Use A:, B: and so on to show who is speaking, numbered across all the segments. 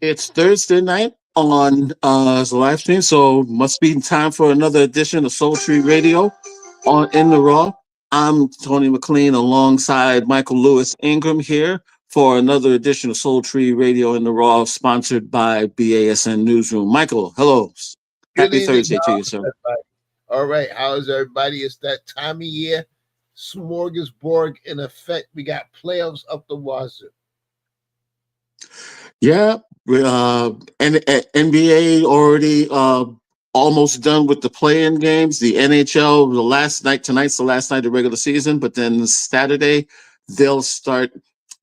A: It's Thursday night on the live stream, so must be time for another edition of Soul Tree Radio on In the Raw. I'm Tony McLean alongside Michael Lewis Ingram here for another edition of Soul Tree Radio in the Raw, sponsored by BASN Newsroom. Michael, hello.
B: Good
A: Happy
B: evening,
A: Thursday to you, sir.
B: everybody. All right, how's everybody? It's that time of year. Smorgasbord in effect. We got playoffs up the wazoo.
A: Yeah, and NBA already almost done with the play-in games. The NHL, the last night, tonight's the last night of regular season, but then Saturday they'll start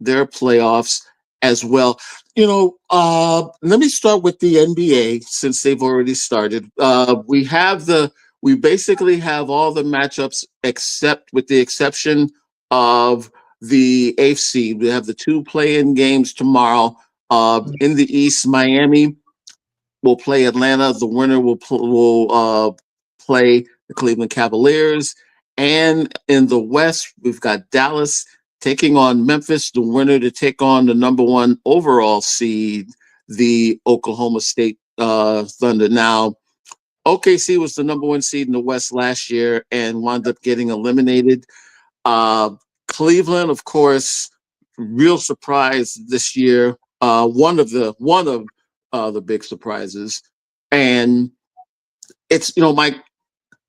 A: their playoffs as well. Let me start with the NBA since they've already started. We basically have all the matchups except with the exception of the AFC. We have the two play-in games tomorrow. In the East, Miami will play Atlanta. The winner will play the Cleveland Cavaliers. And in the West, we've got Dallas taking on Memphis. The winner to take on the number one overall seed, the Oklahoma State Thunder. Now, OKC was the number one seed in the West last year and wound up getting eliminated. Cleveland, of course, real surprise this year. One of the big surprises, and it's Mike.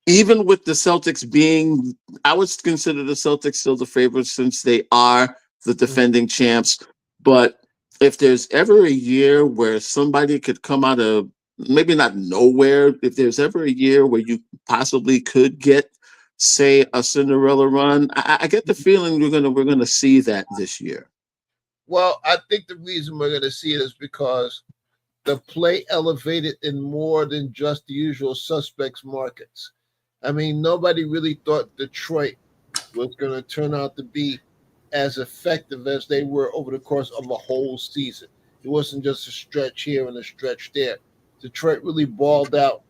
A: Even with the Celtics being, I would consider the Celtics still the favorites since they are the defending champs. But if there's ever a year where somebody could come out of maybe not nowhere, if there's ever a year where you possibly could get, say, a Cinderella run, I get the feeling we're gonna see that this year.
B: Well, I think the reason we're going to see it is because the play elevated in more than just the usual suspects markets. I mean, nobody really thought Detroit was going to turn out to be as effective as they were over the course of a whole season. It wasn't just a stretch here and a stretch there. Detroit really balled out,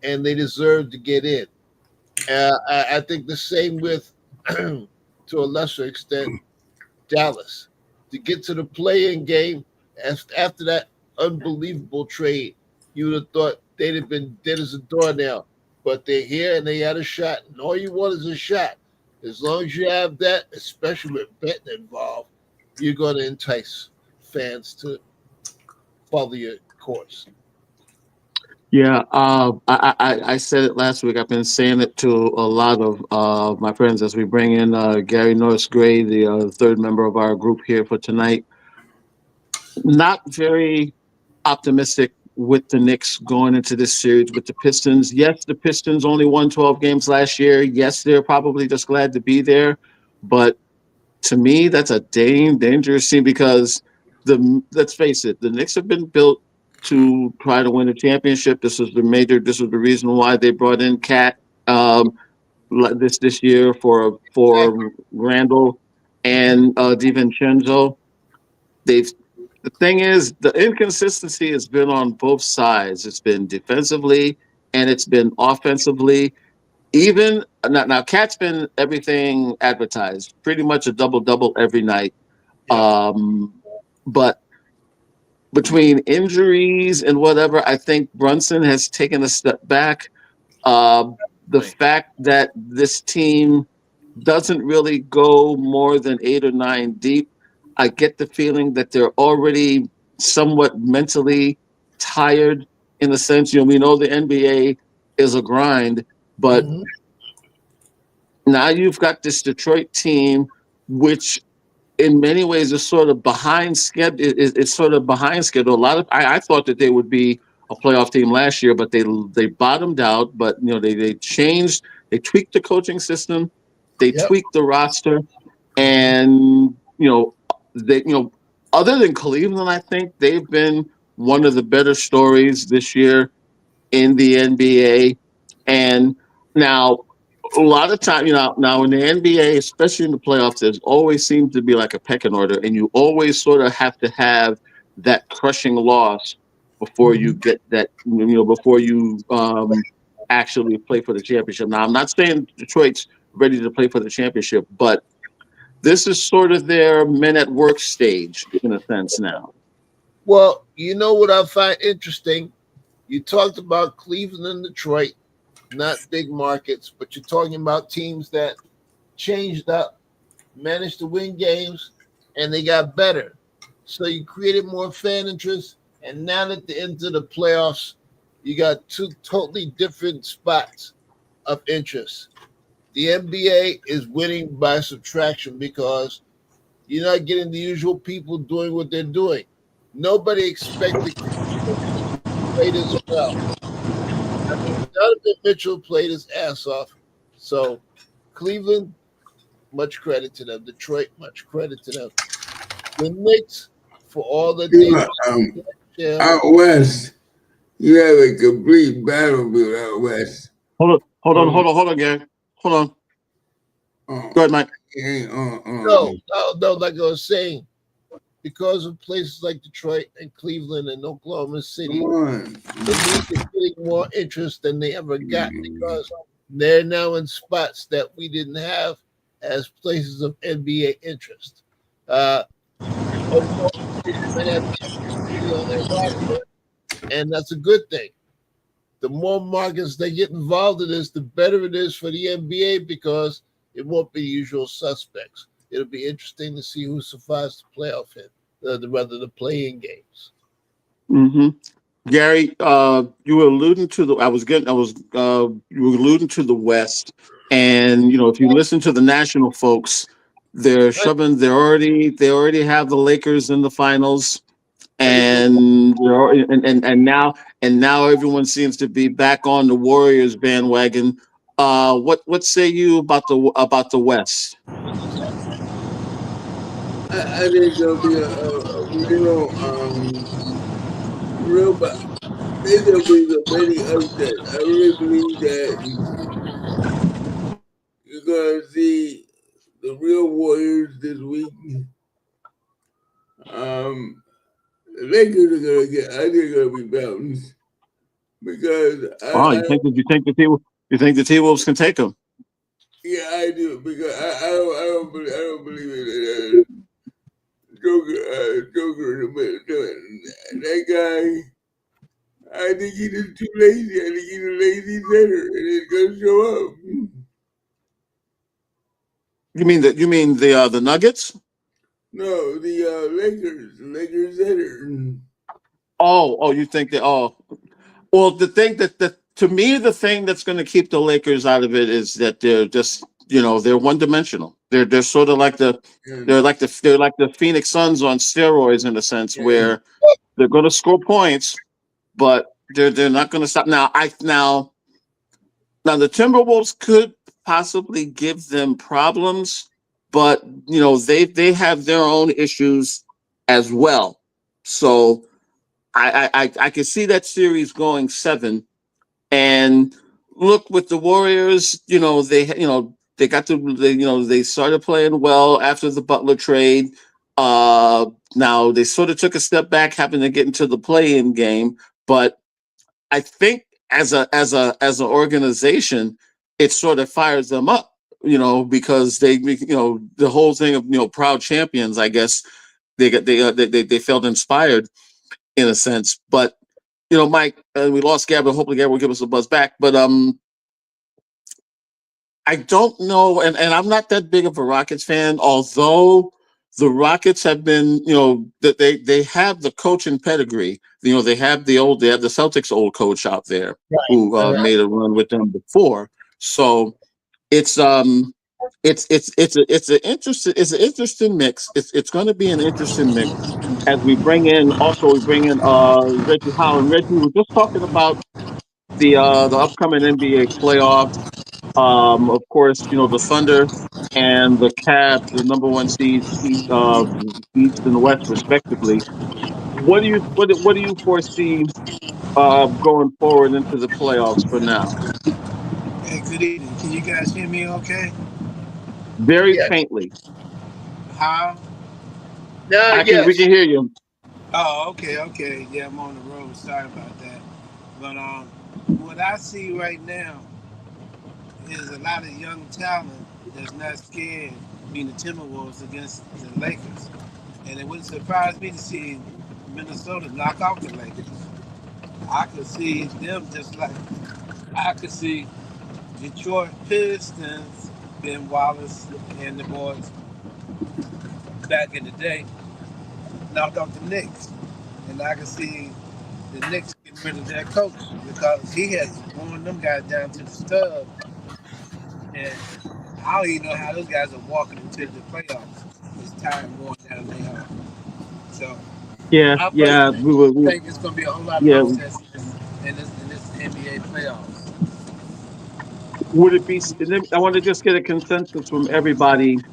B: and they deserved to get in. I think the same with, to a lesser extent, Dallas. To get to the play-in game after that unbelievable trade, you would have thought they'd have been dead as a doornail. But they're here and they had a shot, and all you want is a shot. As long as you have that, especially with betting involved, you're going to entice fans to follow your course.
A: Yeah, I said it last week. I've been saying it to a lot of my friends as we bring in Gary Norris Gray, the third member of our group here for tonight. Not very optimistic with the Knicks going into this series with the Pistons. Yes, the Pistons only won 12 games last year. Yes, they're probably just glad to be there. But to me, that's a dangerous team because let's face it, the Knicks have been built to try to win a championship. This was the reason why they brought in Cat this year for Randall and DiVincenzo. The thing is, the inconsistency has been on both sides. It's been defensively and it's been offensively. Even now, Cat's been everything advertised, pretty much a double every night. Yep. But between injuries and whatever, I think Brunson has taken a step back. The fact that this team doesn't really go more than 8 or 9 deep, I get the feeling that they're already somewhat mentally tired in the sense, we know the NBA is a grind, but now you've got this Detroit team, which in many ways is sort of behind schedule. It's sort of behind schedule. I thought that they would be a playoff team last year, but they bottomed out. But they changed, they tweaked the coaching system, they tweaked the roster, and other than Cleveland, I think they've been one of the better stories this year in the NBA. And now, a lot of time, now in the NBA, especially in the playoffs, there's always seems to be like a pecking order, and you always sort of have to have that crushing loss before you get that, before you actually play for the championship. Now, I'm not saying Detroit's ready to play for the championship, but this is sort of their men at work stage in a sense now.
B: Well, you know what I find interesting? You talked about Cleveland and Detroit, not big markets, but you're talking about teams that changed up, managed to win games, and they got better. So you created more fan interest, and now at the end of the playoffs, you got two totally different spots of interest. The NBA is winning by subtraction because you're not getting the usual people doing what they're doing. Nobody expected Cleveland to play this well. I mean, Donovan Mitchell played his ass off. So Cleveland, much credit to them. Detroit, much credit to them. The Knicks, for all that they
C: Yeah, out west, you have a complete battlefield out west.
A: Hold on, Gary. Hold on. Go ahead, Mike.
B: No, like I was saying, because of places like Detroit and Cleveland and Oklahoma City, the league is getting more interest than they ever got because they're now in spots that we didn't have as places of NBA interest. And that's a good thing. The more markets they get involved in this, the better it is for the NBA because it won't be usual suspects. It'll be interesting to see who survives the playoff hit, rather the play-in games.
A: Mm-hmm. Gary, you were alluding to the. You were alluding to the West, and if you listen to the national folks, they're shoving. They already have the Lakers in the finals, and now everyone seems to be back on the Warriors bandwagon. What say you about the West?
C: I think there'll be a real, but there'll be the many upsets. I really believe that you're gonna see the real Warriors this week. The Lakers are gonna get. I think they're gonna be bounced because
A: you think the T-Wolves can take them?
C: Yeah, I do because I don't believe it. Joker in the middle. That guy, I think he's just too lazy. I think he's a lazy center, and it's gonna show up.
A: You mean the Nuggets?
C: No, the Lakers center.
A: Oh, you think that? Oh, well, the thing to me, the thing that's going to keep the Lakers out of it is that they're just they're one dimensional. They're sort of like they're like the Phoenix Suns on steroids in a sense, where they're going to score points, but they're not going to stop. Now the Timberwolves could possibly give them problems, but they have their own issues as well. So I can see that series going 7. And look, with the Warriors, they got they started playing well after the Butler trade. Now they sort of took a step back, having to get into the play-in game, but I think as an organization, it sort of fires them up, because the whole thing of proud champions. I guess they felt inspired in a sense, but Mike, we lost Gab, but hopefully Gab will give us a buzz back. But I don't know, and I'm not that big of a Rockets fan, although the Rockets have been, that they have the coaching pedigree. They have the Celtics old coach out there who made a run with them before. So it's an interesting mix. It's going to be an interesting mix as we bring in Reggie Howe. And Reggie, we're just talking about the upcoming NBA playoffs. Of course, the Thunder and the Cavs, the number one seeds, East and West, respectively. What do you foresee going forward into the playoffs for now?
D: Hey, good evening. Can you guys hear me okay?
A: Very faintly.
D: How?
A: We can hear you.
D: Oh, okay. Yeah, I'm on the road. Sorry about that. But what I see right now is a lot of young talent that's not scared being the Timberwolves against the Lakers. And it wouldn't surprise me to see Minnesota knock out the Lakers. I could see them just like I could see Detroit Pistons, Ben Wallace and the boys back in the day knock out the Knicks. And I could see the Knicks getting rid of their coach because he has worn them guys down to the stub. And I don't even know how those guys are walking into the playoffs. It's time worn down they are. So
A: Yeah,
D: I
A: yeah,
D: personally think it's going to be a whole lot of
A: yeah.
D: upsets in this NBA playoffs.
A: Would it be? And then I want to just get a consensus from everybody.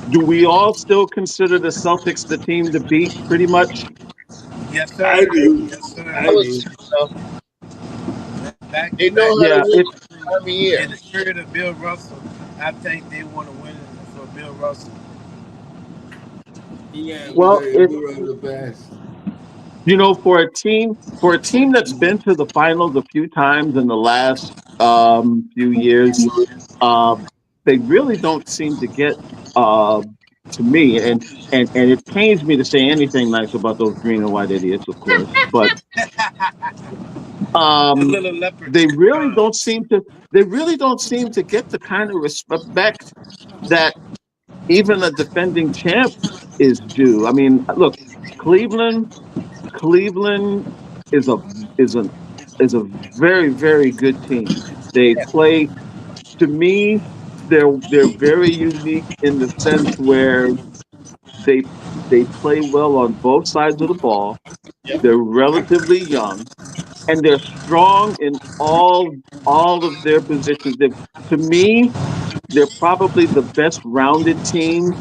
A: Do we all still consider the Celtics the team to beat? Pretty much.
D: Yes,
C: I
D: sir.
C: do.
D: Yes,
B: I
C: I
D: sir.
B: would
C: do.
B: say so.
D: Back to
B: They know
D: back.
B: how to
A: Yeah.
B: win
A: It.
B: this time of year.
D: In the spirit of Bill Russell, I think they want to win for Bill Russell.
C: Yeah,
A: Well,
C: because
A: it.
C: we're on the best.
A: For a team that's been to the finals a few times in the last few years, uh, they really don't seem to get uh, to me, and it pains me to say anything nice about those green and white idiots, of course, but
D: The
A: um,
D: little leopard.
A: they really don't seem to. They really don't seem to get the kind of respect that even a defending champ is due. I mean, look, Cleveland. Cleveland is a is a is a very very good team. They play to me. They're very unique in the sense where they they play well on both sides of the ball. They're relatively young and they're strong in all of their positions. To me, they're probably the best rounded team.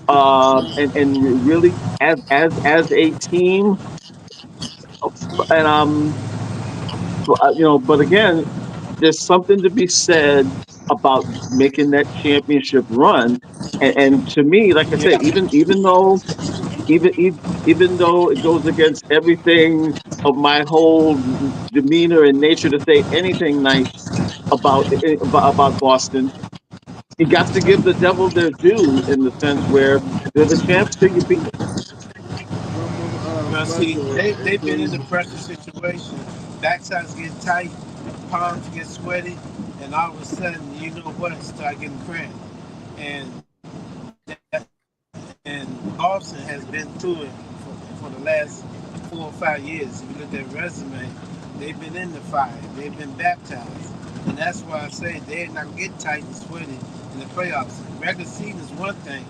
A: And really as a team, and but again, there's something to be said about making that championship run. And to me, like I
D: Yeah.
A: said, even though it goes against everything of my whole demeanor and nature to say anything nice about Boston, you got to give the devil their due in the sense where they're the champs till you beat them.
D: Well, see,
C: Michael,
D: they've been in the
C: Anthony,
D: pressure situation. Backsides get tight, palms get sweaty, and all of a sudden, you know what? Start getting cramped. And and Boston has been through it for the last 4 or 5 years. If you look at their resume, they've been in the fire. They've been baptized. And that's why I say they're not going to get tight and sweaty in the playoffs. Regular season is one thing,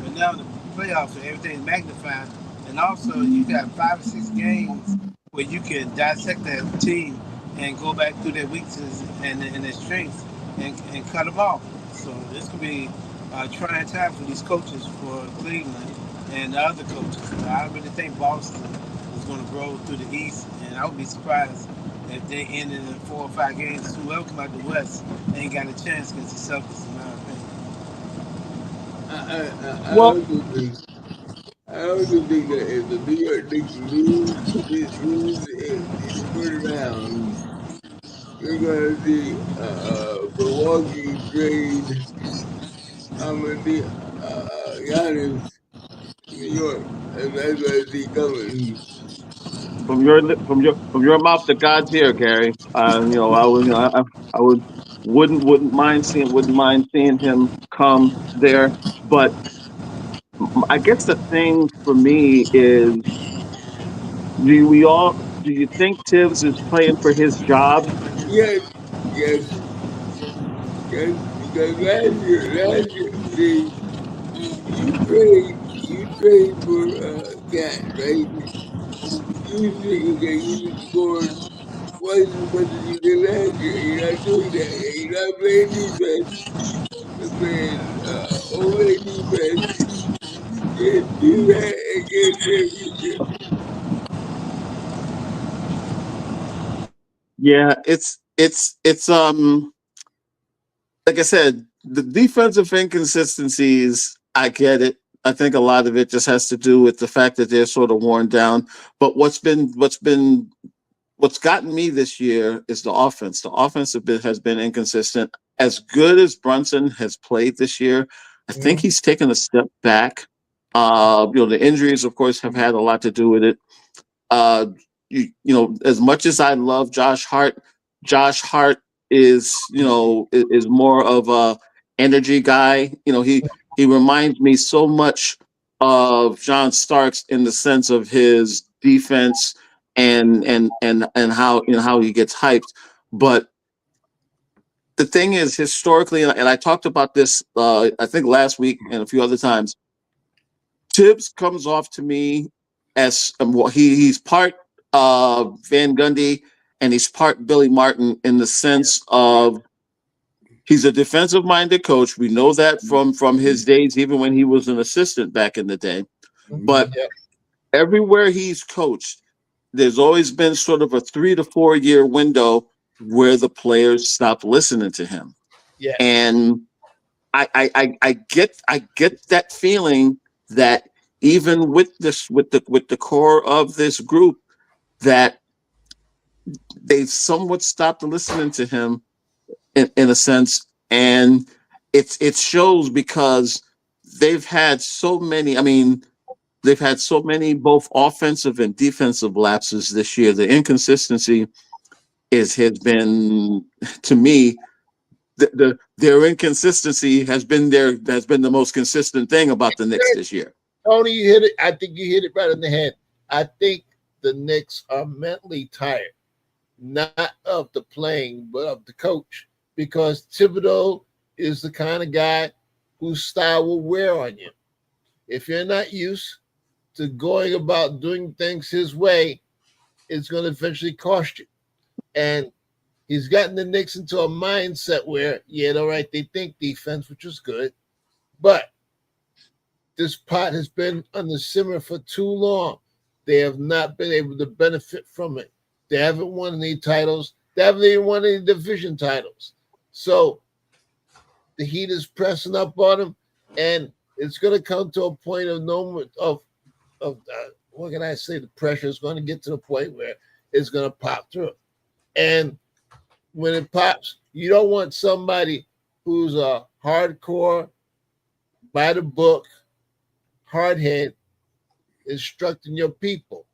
D: but now in the playoffs, everything's magnified. And also, you got 5 or 6 games where you can dissect that team and go back through their weaknesses and their strengths and cut them off. So this could be trying time for these coaches for Cleveland and the other coaches. I really think Boston is going to grow through the East, and I would be surprised if they ended in 4 or 5 games. Whoever come out the West ain't got a chance against the Celtics, in my opinion.
C: I
A: Well,
C: also think I also think that if the New York Knicks lose in the first round, you're gonna see Milwaukee trade Giannis to New York, and that's what I see coming.
A: from your mouth to God's ear, Gary. I wouldn't mind seeing him come there. But I guess the thing for me is, do you think Tibbs is playing for his job?
C: Yes, yes, yes. Because last year, see, you trade for Cat, right? You think, okay, you just scored twice as much as you did last year. You're not doing that. And you're not playing defense. You're playing only defense. You can't do that and get a championship.
A: Yeah, it's like I said, the defensive inconsistencies. I get it. I think a lot of it just has to do with the fact that they're sort of worn down. But what's been what's gotten me this year is the offense. The offense has been inconsistent. As good as Brunson has played this year, I think he's taken a step back. The injuries, of course, have had a lot to do with it. Uh, as much as I love Josh Hart is more of a energy guy. He reminds me so much of John Starks in the sense of his defense and how he gets hyped. But the thing is, historically, and I talked about this I think last week and a few other times, Tibbs comes off to me as he's part Van Gundy and he's part Billy Martin in the sense of he's a defensive minded coach. We know that from his days, even when he was an assistant back in the day. But everywhere he's coached, there's always been sort of a 3 to 4 year window where the players stop listening to him.
B: Yeah.
A: And I get that feeling that even with the core of this group, that they've somewhat stopped listening to him in a sense. And it shows because they've had so many, both offensive and defensive lapses this year. The inconsistency has been, to me, their inconsistency has been the most consistent thing about the Knicks this year.
B: Tony, you hit it. I think you hit it right in the head. I think the Knicks are mentally tired, not of the playing, but of the coach, because Thibodeau is the kind of guy whose style will wear on you. If you're not used to going about doing things his way, it's going to eventually cost you. And he's gotten the Knicks into a mindset where, they think defense, which is good, but this pot has been on the simmer for too long. They have not been able to benefit from it. They haven't won any titles. They haven't even won any division titles. So the heat is pressing up on them, and it's going to come to a point of what can I say? The pressure is going to get to the point where it's going to pop through. And when it pops, you don't want somebody who's a hardcore, by the book, hardhead, instructing your people.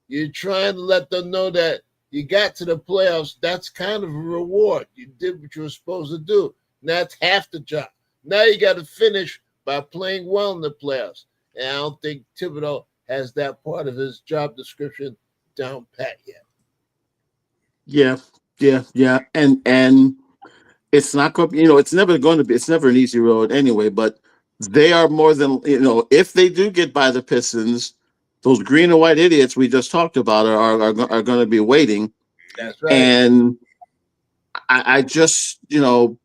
B: You're trying to let them know that you got to the playoffs. That's kind of a reward. You did what you were supposed to do. Now that's half the job. Now you got to finish by playing well in the playoffs. And I don't think Thibodeau has that part of his job description down pat yet.
A: Yeah. And it's not going to, it's never an easy road anyway, but they are more than, if they do get by the Pistons, those green and white idiots we just talked about are going to be waiting.
B: That's right.
A: And I just, like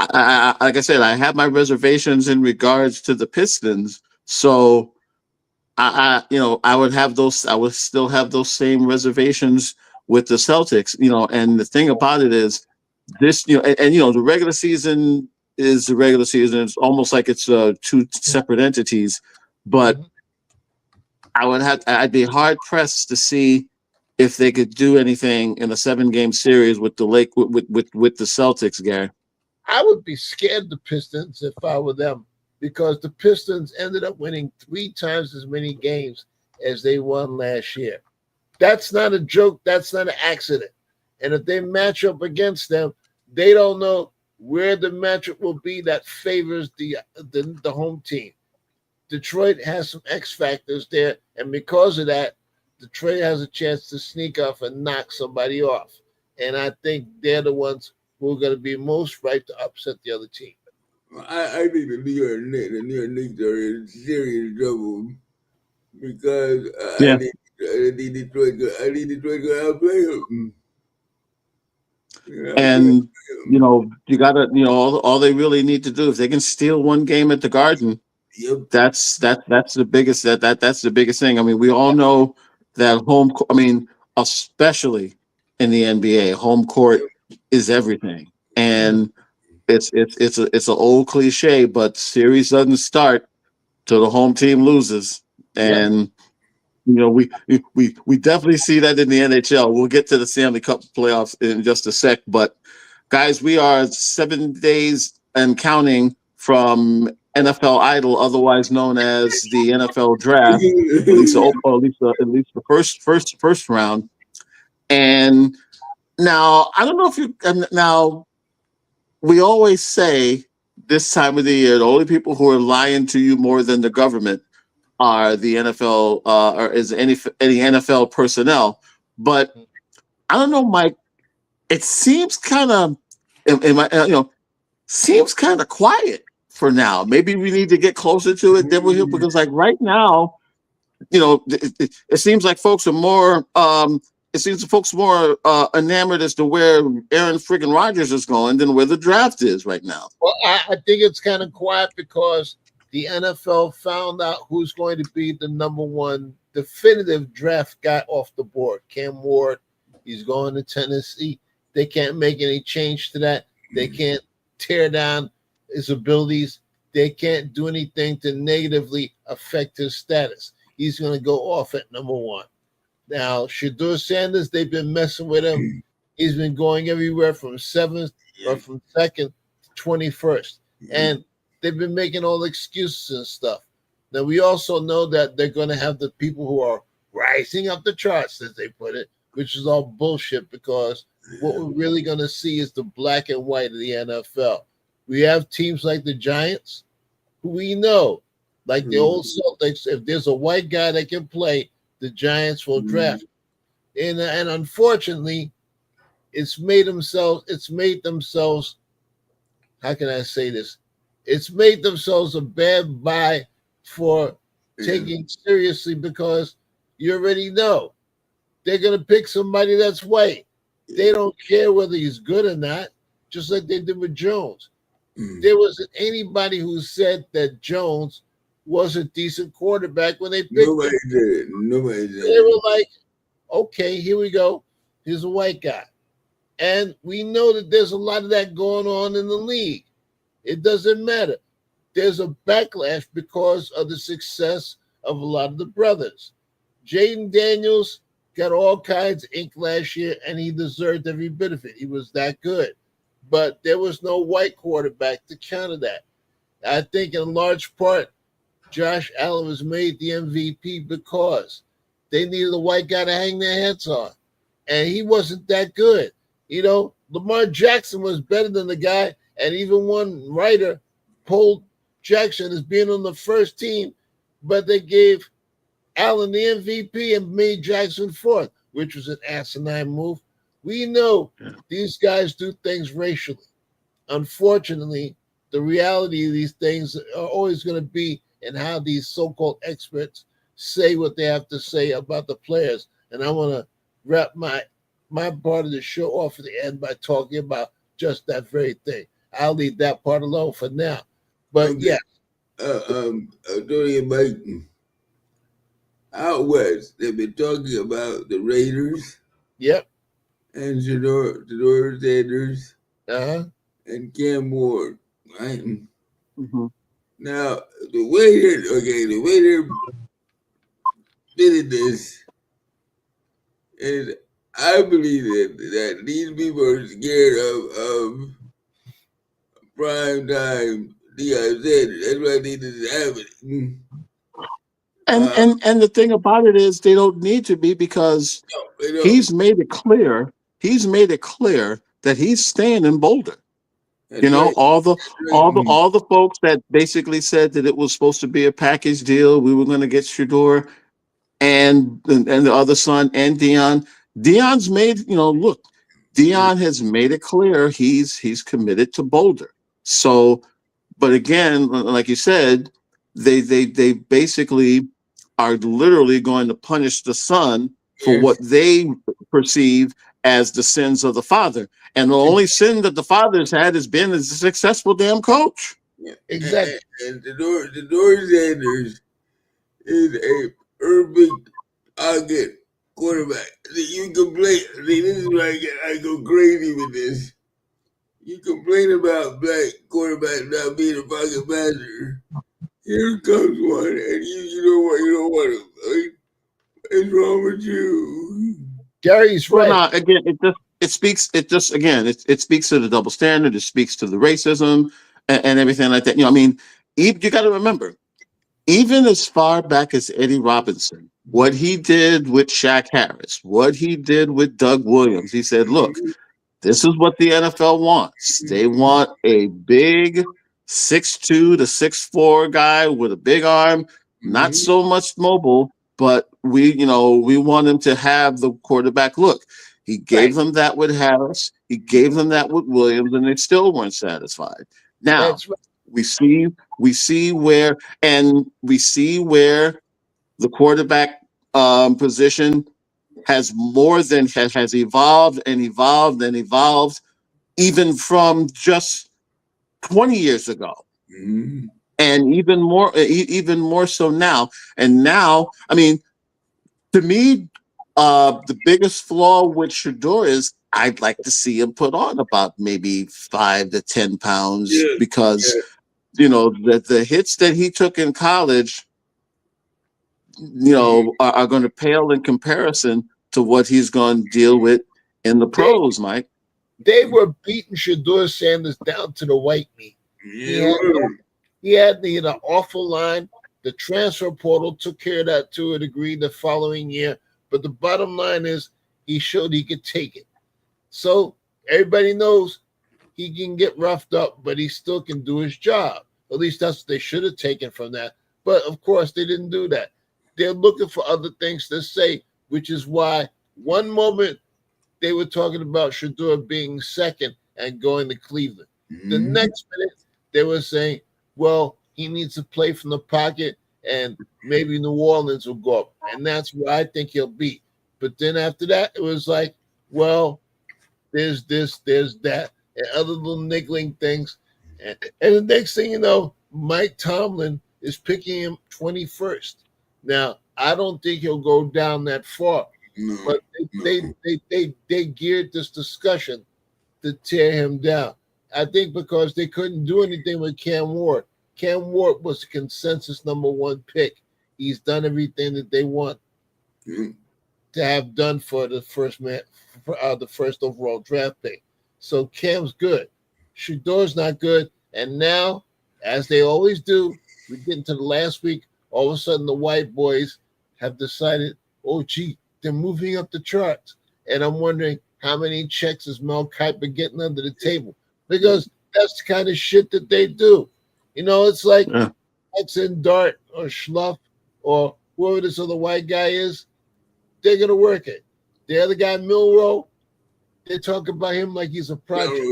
A: I said, I have my reservations in regards to the Pistons. So I would still have those same reservations with the Celtics, and the thing about it is this, the regular season is the regular season. It's almost like it's two separate entities, but I'd be hard pressed to see if they could do anything in a 7-game series with the with the Celtics, Gary.
B: I would be scared of the Pistons if I were them, because the Pistons ended up winning 3 times as many games as they won last year. That's not a joke. That's not an accident. And if they match up against them, they don't know where the matchup will be that favors the home team. Detroit has some X factors there, and because of that, Detroit has a chance to sneak off and knock somebody off. And I think they're the ones who are going to be most right to upset the other team.
C: I think the New York Knicks are in serious trouble because I need Detroit to outplay them.
A: And you gotta, all they really need to do, if they can steal one game at the Garden, that's the biggest that's the biggest thing. I mean, we all know that especially in the NBA, home court is everything. And it's an old cliche, but series doesn't start till the home team loses. And we definitely see that in the NHL. We'll get to the Stanley Cup playoffs in just a sec, but guys, we are 7 days and counting from NFL Idol, otherwise known as the NFL Draft, at least the first round. And now I don't know if you now we always say this time of the year the only people who are lying to you more than the government are the NFL or is any NFL personnel. But I don't know, Mike. It seems kind of, seems kind of quiet for now. Maybe we need to get closer to it than we're here because, like right now, it seems like folks are more. It seems folks more enamored as to where Aaron friggin' Rodgers is going than where the draft is right now.
B: Well, I think it's kind of quiet because the NFL found out who's going to be the number one definitive draft guy off the board. Cam Ward, he's going to Tennessee. They can't make any change to that. They can't tear down his abilities. They can't do anything to negatively affect his status. He's going to go off at number one. Now, Shedeur Sanders, they've been messing with him. He's been going everywhere from 7th or from 2nd to 21st. And they've been making all excuses and stuff. Now, we also know that they're going to have the people who are rising up the charts, as they put it, which is all bullshit because what we're really going to see is the black and white of the NFL. We have teams like the Giants, who we know, like the old Celtics, if there's a white guy that can play, the Giants will draft. And unfortunately, it's made themselves, how can I say this? It's made themselves a bad buy for taking seriously because you already know they're going to pick somebody that's white. They don't care whether he's good or not, just like they did with Jones. There wasn't anybody who said that Jones was a decent quarterback when they picked him.
C: Nobody did.
B: They were like, okay, here we go. Here's a white guy. And we know that there's a lot of that going on in the league. It doesn't matter. There's a backlash because of the success of a lot of the brothers. Jaden Daniels got all kinds of ink last year, and he deserved every bit of it. He was that good. But there was no white quarterback to counter that. I think in large part, Josh Allen was made the MVP because they needed a white guy to hang their heads on. And he wasn't that good. Lamar Jackson was better than the guy, and even one writer pulled Jackson as being on the first team, but they gave Allen the MVP and made Jackson fourth, which was an asinine move. We know these guys do things racially. Unfortunately, the reality of these things are always going to be in how these so-called experts say what they have to say about the players. And I want to wrap my part of the show off at the end by talking about just that very thing. I'll leave that part alone for now. But yeah.
C: Tony and Mike, out west, they've been talking about the Raiders.
B: Yep.
C: And Shedeur Sanders. And Cam Ward, right?
A: Mm-hmm.
C: Now, the way they're did this, and I believe that these people are scared of prime time Deion Sanders. That's why they didn't have it.
A: And the thing about it is they don't need to be because he's made it clear. He's made it clear that he's staying in Boulder.
C: That's right.
A: all the folks that basically said that it was supposed to be a package deal. We were going to get Shedeur and the other son and Deion. Deion's made, look, Deion has made it clear he's committed to Boulder. So, but again, like you said, they basically are literally going to punish the son for what they perceive as the sins of the father. And the only sin that the father's had has been as a successful damn coach.
C: Yeah, exactly. And Shedeur Sanders is a urban target quarterback. You complain. This is why I go crazy with this. You complain about black quarterbacks not being a pocket passer. Here comes one, and you don't want him. Right? is wrong with you?
B: Gary's
A: Well,
B: right.
A: no, again, it speaks to the double standard. It speaks to the racism and everything like that. I mean, you got to remember, even as far back as Eddie Robinson, what he did with Shaq Harris, what he did with Doug Williams, he said, look, this is what the NFL wants. They want a big 6'2" to 6'4" guy with a big arm, not so much mobile, but we want him to have the quarterback look. He gave them that with Harris, he gave them that with Williams, and they still weren't satisfied. Now
B: That's right.
A: we see where the quarterback position has evolved and evolved and evolved, even from just 20 years ago, and even more so now. And now, I mean, to me, the biggest flaw with Shador is I'd like to see him put on about maybe 5 to 10 pounds because the hits that he took in college, are going to pale in comparison to what he's going to deal with in the pros, Mike.
B: They were beating Shador Sanders down to the white meat. He had the awful line. The transfer portal took care of that to a degree the following year. But the bottom line is he showed he could take it. So everybody knows he can get roughed up, but he still can do his job. At least that's what they should have taken from that. But of course, they didn't do that. They're looking for other things to say, which is why one moment they were talking about Shador being second and going to Cleveland. The next minute they were saying, well, he needs to play from the pocket and maybe New Orleans will go up. And that's where I think he'll be. But then after that, it was like, well, there's this, there's that, and other little niggling things. And the next thing you know, Mike Tomlin is picking him 21st. Now, I don't think he'll go down that far, but they geared this discussion to tear him down. I think because they couldn't do anything with Cam Ward. Cam Ward was the consensus #1 pick. He's done everything that they want to have done for the first overall draft pick. So Cam's good. Shador's not good. And now, as they always do, we get into the last week, all of a sudden the white boys have decided, oh, gee, they're moving up the charts. And I'm wondering how many checks is Mel Kiper getting under the table? Because that's the kind of shit that they do. It's like X and Dart or Schluff or whoever this other white guy is, they're going to work it. The other guy, Milrow, they talk about him like he's a project.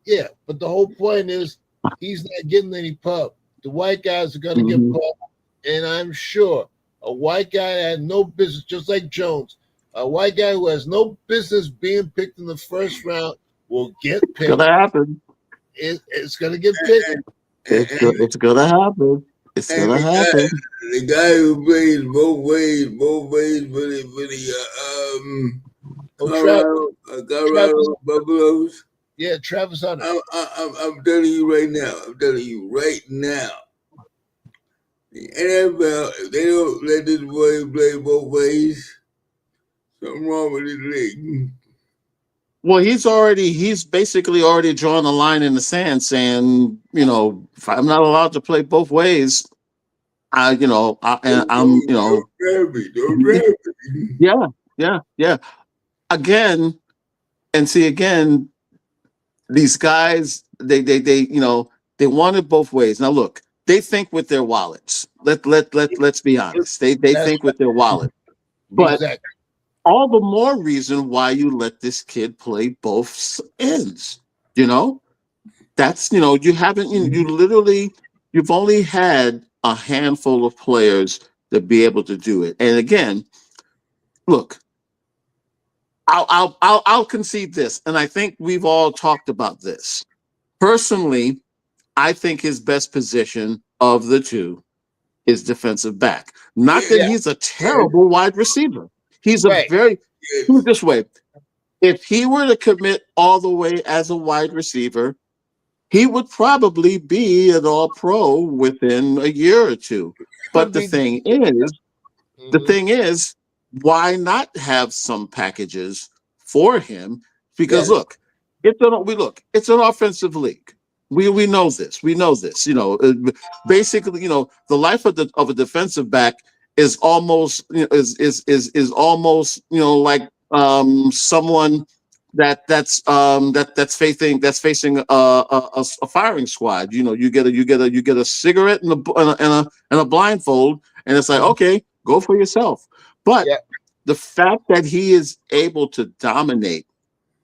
B: Yeah, but the whole point is he's not getting any pub. The white guys are going to get pub. And I'm sure a white guy that had no business, just like Jones, a white guy who has no business being picked in the first round will get picked.
A: It's going to happen.
B: It's going to get picked.
A: It's going to happen. It's going to happen.
C: The guy who plays both ways for the Colorado Buffaloes.
B: Yeah, Travis Hunter.
C: I'm telling you right now. The NFL, if they don't let this boy play both ways, something wrong with his leg.
A: Well, he's basically already drawn a line in the sand saying, if I'm not allowed to play both ways, I'm.
C: Don't grab me.
A: Yeah. Again, these guys, they want it both ways. Now look, they think with their wallets. Let's be honest. They think with their wallet. But
B: exactly.
A: All the more reason why you let this kid play both ends. That's you haven't you've only had a handful of players to be able to do it. And again, look, I'll concede this, and I think we've all talked about this. Personally, I think his best position of the two is defensive back. Not that he's a terrible wide receiver. He's a put it this way. If he were to commit all the way as a wide receiver, he would probably be an all-pro within a year or two. But the thing is, The
B: Mhm.
A: thing is, why not have some packages for him? Because
C: Yes.
A: look, it's an offensive league. We know this. We know this. Basically, the life of a defensive back is almost is almost like someone that's facing a firing squad. You get a cigarette and a blindfold, and it's like, okay, go for yourself. But
B: Yeah.
A: the fact that he is able to dominate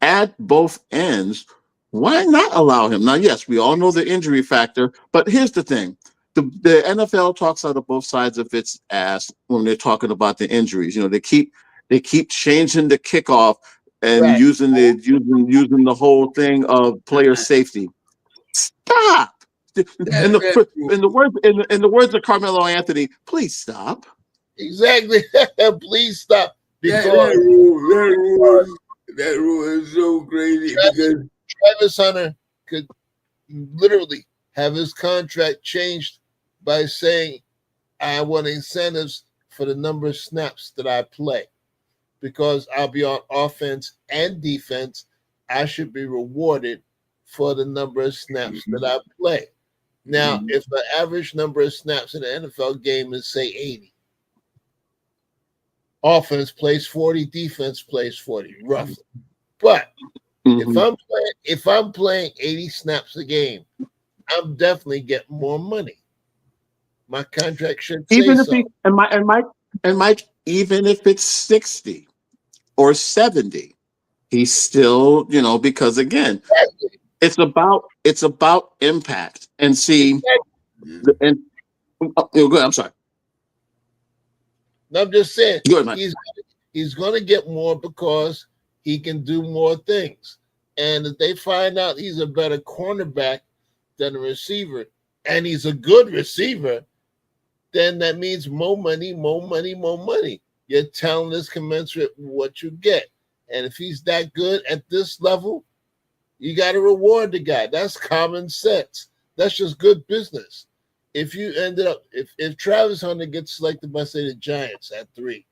A: at both ends, why not allow him? Now, yes, we all know the injury factor, but here's the thing. The NFL talks out of both sides of its ass when they're talking about the injuries. They keep changing the kickoff and
B: Right.
A: using the whole thing of player safety. Stop. In
C: That's
A: the
C: true.
A: in the words in the words of Carmelo Anthony, please stop.
B: Exactly. Please stop.
C: That
B: Because
C: rule is so crazy because
B: Travis Hunter could literally have his contract changed by saying, I want incentives for the number of snaps that I play. Because I'll be on offense and defense, I should be rewarded for the number of snaps that I play. Now, if the average number of snaps in the NFL game is, say, 80, offense plays 40, defense plays 40, roughly. But
A: Mhm.
B: if I'm playing 80 snaps a game, I'm definitely getting more money. My contract should say
A: Even if
B: so.
A: he and Mike, even if it's 60 or 70, he's still, because again,
B: Exactly.
A: it's about impact. And see, and go ahead, I'm sorry.
B: And I'm just saying
A: Go ahead, Mike.
B: he's going to get more because he can do more things. And if they find out he's a better cornerback than a receiver, and he's a good receiver, then that means more money, more money, more money. Your talent is commensurate with what you get. And if he's that good at this level, you got to reward the guy. That's common sense. That's just good business. If you ended up, if Travis Hunter gets selected by, say, the Giants at 3,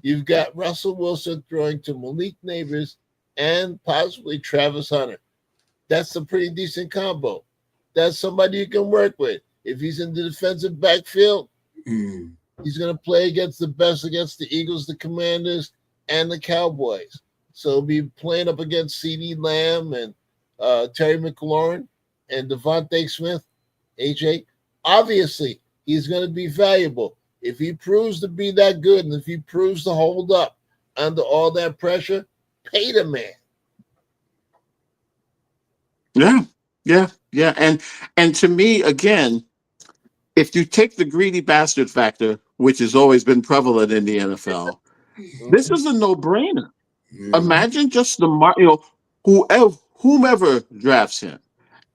B: you've got Russell Wilson throwing to Malik Neighbors and possibly Travis Hunter. That's a pretty decent combo. That's somebody you can work with. If he's in the defensive backfield, he's going to play against the best against the Eagles, the Commanders, and the Cowboys. So he'll be playing up against C.D. Lamb and Terry McLaurin and Devontae Smith, AJ. Obviously, he's going to be valuable. If he proves to be that good and if he proves to hold up under all that pressure, pay the man.
A: Yeah, yeah. And to me, again, if you take the greedy bastard factor, which has always been prevalent in the NFL, this is a no-brainer. Imagine just whomever drafts him,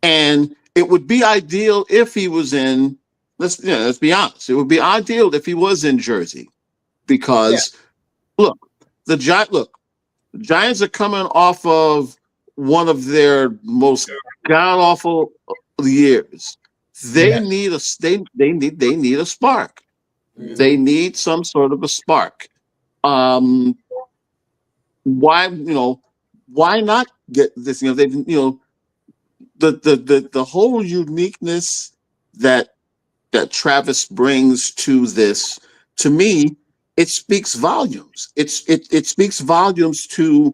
A: and it would be ideal if he was in. Let's be honest. It would be ideal if he was in Jersey,
B: Yeah,
A: because look, the Giants are coming off of one of their most god awful years. They
B: yeah,
A: need a they need a spark. They need some sort of a spark. Um, why not get this? The whole uniqueness that Travis brings to this, to me, it speaks volumes. It speaks volumes to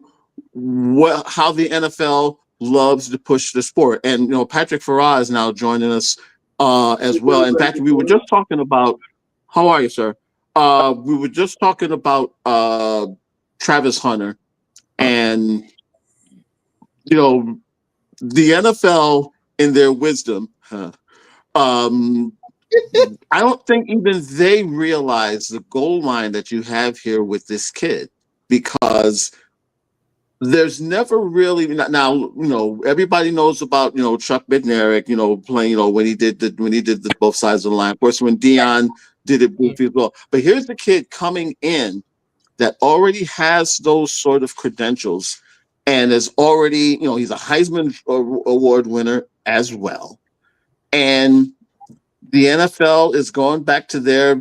A: how the NFL loves to push the sport. And Patrick Farrar is now joining us as well. And Patrick, we were just talking about, how are you, sir? We were just talking about Travis Hunter, and you know the NFL in their wisdom. Um, I don't think even they realize the goal line that you have here with this kid, because there's never really now. Everybody knows about Chuck Bednarik. Playing when he did the both sides of the line. Of course, when Dion did it briefly as well. But here's the kid coming in that already has those sort of credentials, and is already he's a Heisman Award winner as well, and the NFL is going back to their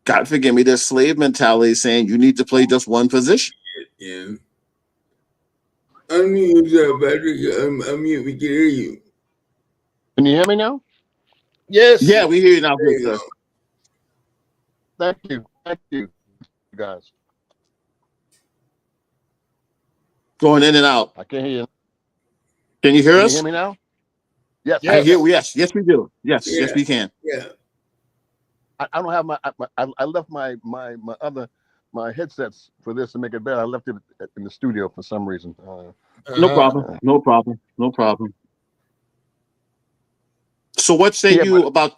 A: God forgive me, this slave mentality saying you need to play just one position.
C: Yeah. Unmute yourself, Patrick. Unmute. We can hear you.
E: Can you hear me now?
B: Yes.
A: Yeah, we hear you now,
C: There
A: good
C: you
A: sir.
C: go.
E: Thank you, guys.
A: Going in and out.
E: I can't hear you.
A: Can you hear
E: Can you
A: us?
E: hear me now? Yes.
A: I
B: Yes.
A: hear. Yes, we do. Yes,
C: Yeah.
A: we can.
C: Yeah.
E: I don't have I left my other headsets for this to make it better. I left it in the studio for some reason.
A: No
B: Uh-huh.
A: problem. No problem. No problem. So, what say
E: Yeah,
A: you about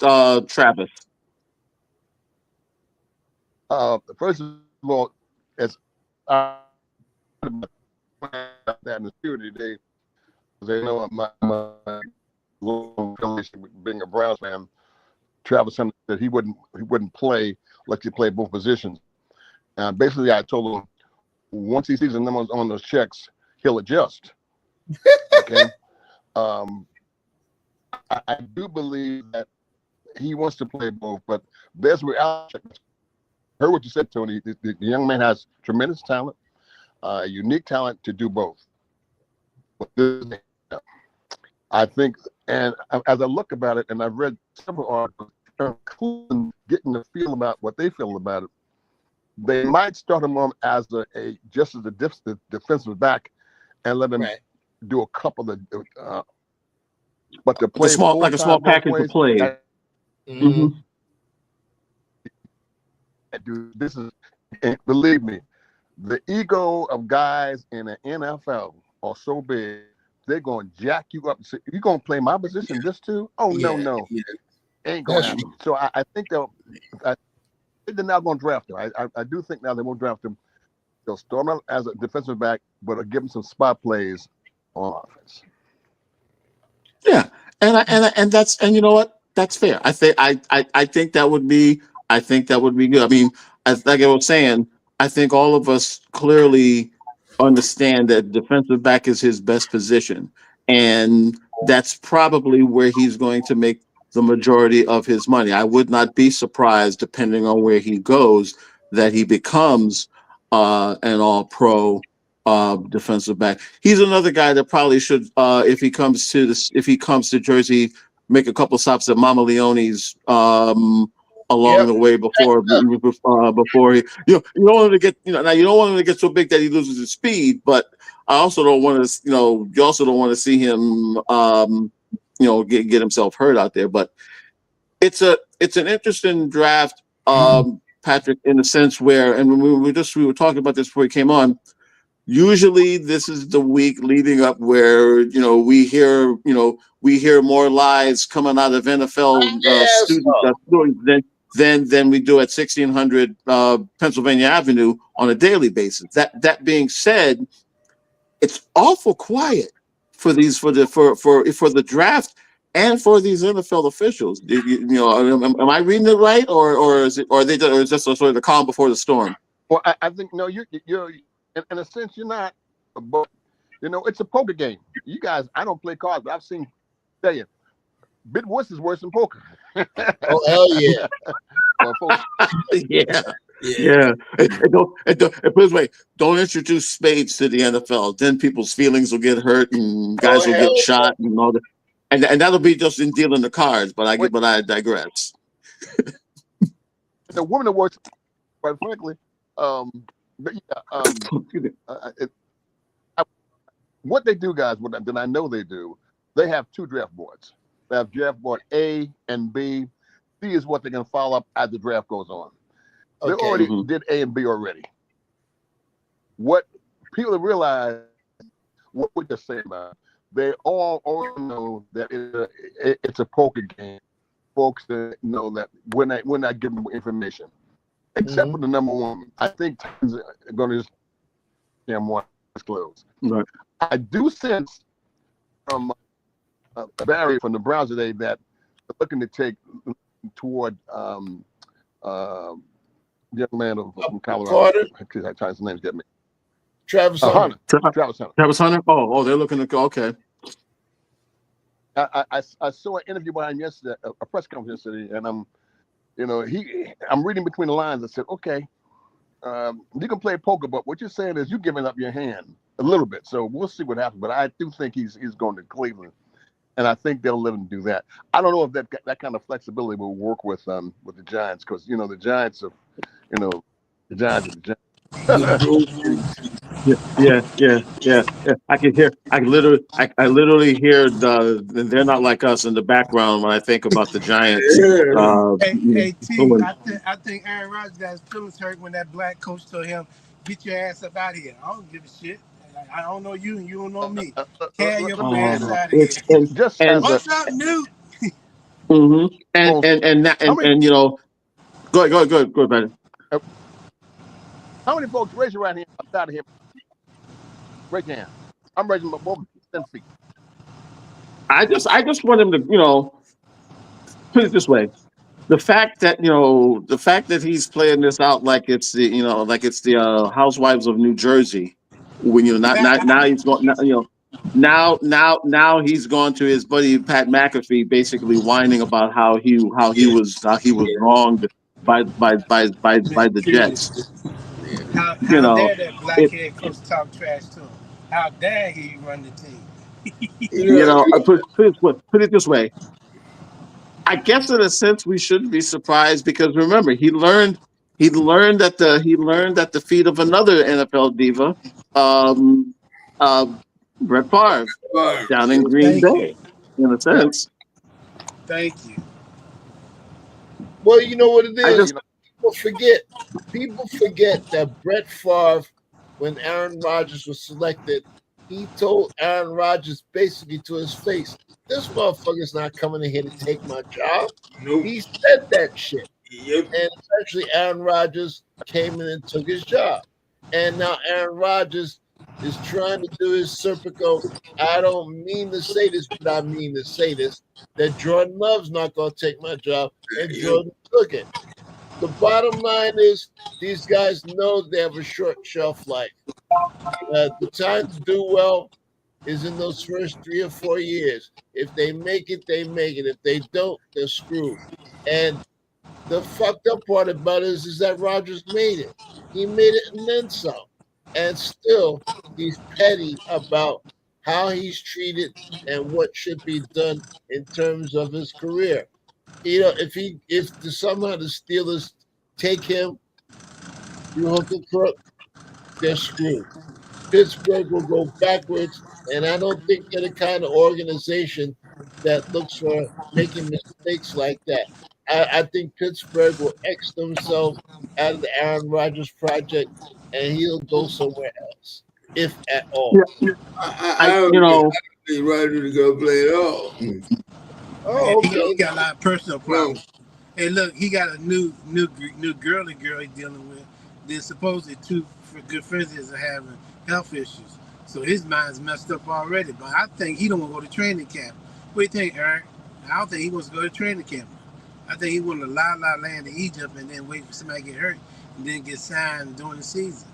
A: Travis?
E: first of all, it's that in the studio today. They know my long affiliation with being a Browns fan. Travis Hunter said he wouldn't play unless you play both positions. Basically, I told him once he sees the numbers on those checks, he'll adjust. Okay. I do believe that he wants to play both, but there's reality. I heard what you said, Tony. The young man has tremendous talent, unique talent to do both. I think, and as I look about it, and I've read several articles, including getting the feel about what they feel about it, they might start him on as just as a defensive back, and let him do a couple of, but to play
A: like a small package of play.
B: Mhm.
E: Dude, this is, and believe me, the ego of guys in the NFL are so big. They're going to jack you up and say, "You're going to play my position this too?" Oh, no. Ain't going to
B: That's
E: happen. So I think they're not going to draft him. I do think now they won't draft him. They'll start him as a defensive back, but they'll give him some spot plays on offense.
A: Yeah, and that's, and you know what? That's fair. I think that would be good. I mean, as like I was saying, I think all of us clearly understand that defensive back is his best position, and that's probably where he's going to make the majority of his money. I would not be surprised, depending on where he goes, that he becomes an all-pro defensive back. He's another guy that probably should, if he comes to Jersey, make a couple stops at Mama Leone's along the way before he, you don't want him to get, now you don't want him to get so big that he loses his speed, but I also don't want to, you also don't want to see him get himself hurt out there. But it's an interesting draft, Patrick, in the sense where, and we were talking about this before he came on. Usually this is the week leading up where we hear more lies coming out of NFL students than we do at 1600 Pennsylvania Avenue on a daily basis. That being said, it's awful quiet for the draft and for these NFL officials. Am I reading it right, or is it just sort of the calm before the storm?
E: Well, I think no, you're in a sense you're not, but it's a poker game. You guys, I don't play cards, but I've seen tell you, bid wuss is worse than poker.
B: Oh, hell yeah.
A: Yeah. And put it this way, don't introduce spades to the NFL. Then people's feelings will get hurt and guys will get shot and all that. And that'll be just in dealing the cards. But I digress.
E: The women awards, quite frankly, but what they do, guys, that I know they do, they have two draft boards. They have draft board A and B. C is what they're going to follow up as the draft goes on. They already did A and B already. What people realize, what would they say about it? They all already know that it's a poker game. Folks that know that we're not giving them information. Except for the number one. I think Titans are going to just want to close.
A: Right.
E: I do sense from Barry from the Browns today that they're looking to take toward young man from Colorado. His name's get me.
B: Travis Hunter.
E: Travis Hunter.
A: Oh, they're looking to okay.
E: I saw an interview by him yesterday, a press conference yesterday, and You know, I'm reading between the lines. I said, okay, you can play poker, but what you're saying is you're giving up your hand a little bit. So we'll see what happens. But I do think he's going to Cleveland, and I think they'll let him do that. I don't know if that kind of flexibility will work with the Giants, because the Giants are, the Giants are the Giants.
C: The Dolphins.
A: Yeah. I literally hear they're not like us in the background when I think about the Giants.
C: Yeah.
D: Hey T,
A: Doing-
D: I think Aaron Rodgers got his feelings hurt when that black coach told him, "Get your ass up out of here." I don't give a shit. I don't know you, and you don't know me. Carry your ass
A: Oh,
D: out of
A: it's
D: here.
E: Just
A: and
E: as a
D: What's up, Newt?
A: mhm.
E: most, how many
A: Go ahead, man.
E: how many folks raise your right hand outside of here? Raise your hand. I'm raising my both 10 feet.
A: I just want him to, put it this way. The fact that he's playing this out like it's the Housewives of New Jersey, when now he's going now he's gone to his buddy Pat McAfee, basically whining about how he was wronged by the
C: Mistreated.
A: Jets.
C: Yeah.
A: You
D: How
A: know
D: dare that black
A: it.
D: head coach talk trash to him? How dare he run the team?
C: You know,
A: Put it this way. I guess in a sense we shouldn't be surprised, because remember he learned at the feet of another NFL diva, um, uh, Brett Favre,
C: but
A: down in Green
D: Thank you,
A: Bay. In a
B: Yeah.
A: sense,
D: thank you.
B: Well, you know what it
A: I
B: is.
A: just
B: People forget that Brett Favre, when Aaron Rodgers was selected, he told Aaron Rodgers basically to his face, "This motherfucker's not coming in here to take my job."
C: nope.
B: He said that shit.
C: Yep.
B: And essentially Aaron Rodgers came in and took his job. And now Aaron Rodgers is trying to do his Serpico. I don't mean to say this, but I mean to say this, that Jordan Love's not going to take my job, and
C: Yep.
B: Jordan took it. The bottom line is these guys know they have a short shelf life. The time to do well is in those first 3 or 4 years. If they make it, they make it. If they don't, they're screwed. And the fucked up part about it is that Rodgers made it. He made it and then some. And still, he's petty about how he's treated and what should be done in terms of his career. If somehow the Steelers take him through hook and crook, they're screwed. Pittsburgh will go backwards, and I don't think they're the kind of organization that looks for making mistakes like that. I think Pittsburgh will X themselves out of the Aaron Rodgers project, and he'll go somewhere else, if at all.
A: yeah,
C: I
A: I
C: don't think Rodgers is gonna play at all.
B: Oh,
D: He
B: okay.
D: got a lot of personal
C: No.
D: problems. Hey, look, he got a new girly girl he's dealing with. They're supposedly two good friends of his are having health issues, so his mind's messed up already. But I think he don't want to go to training camp. What do you think, Eric? I don't think he wants to go to training camp. I think he want to la land in Egypt and then wait for somebody to get hurt and then get signed during the season.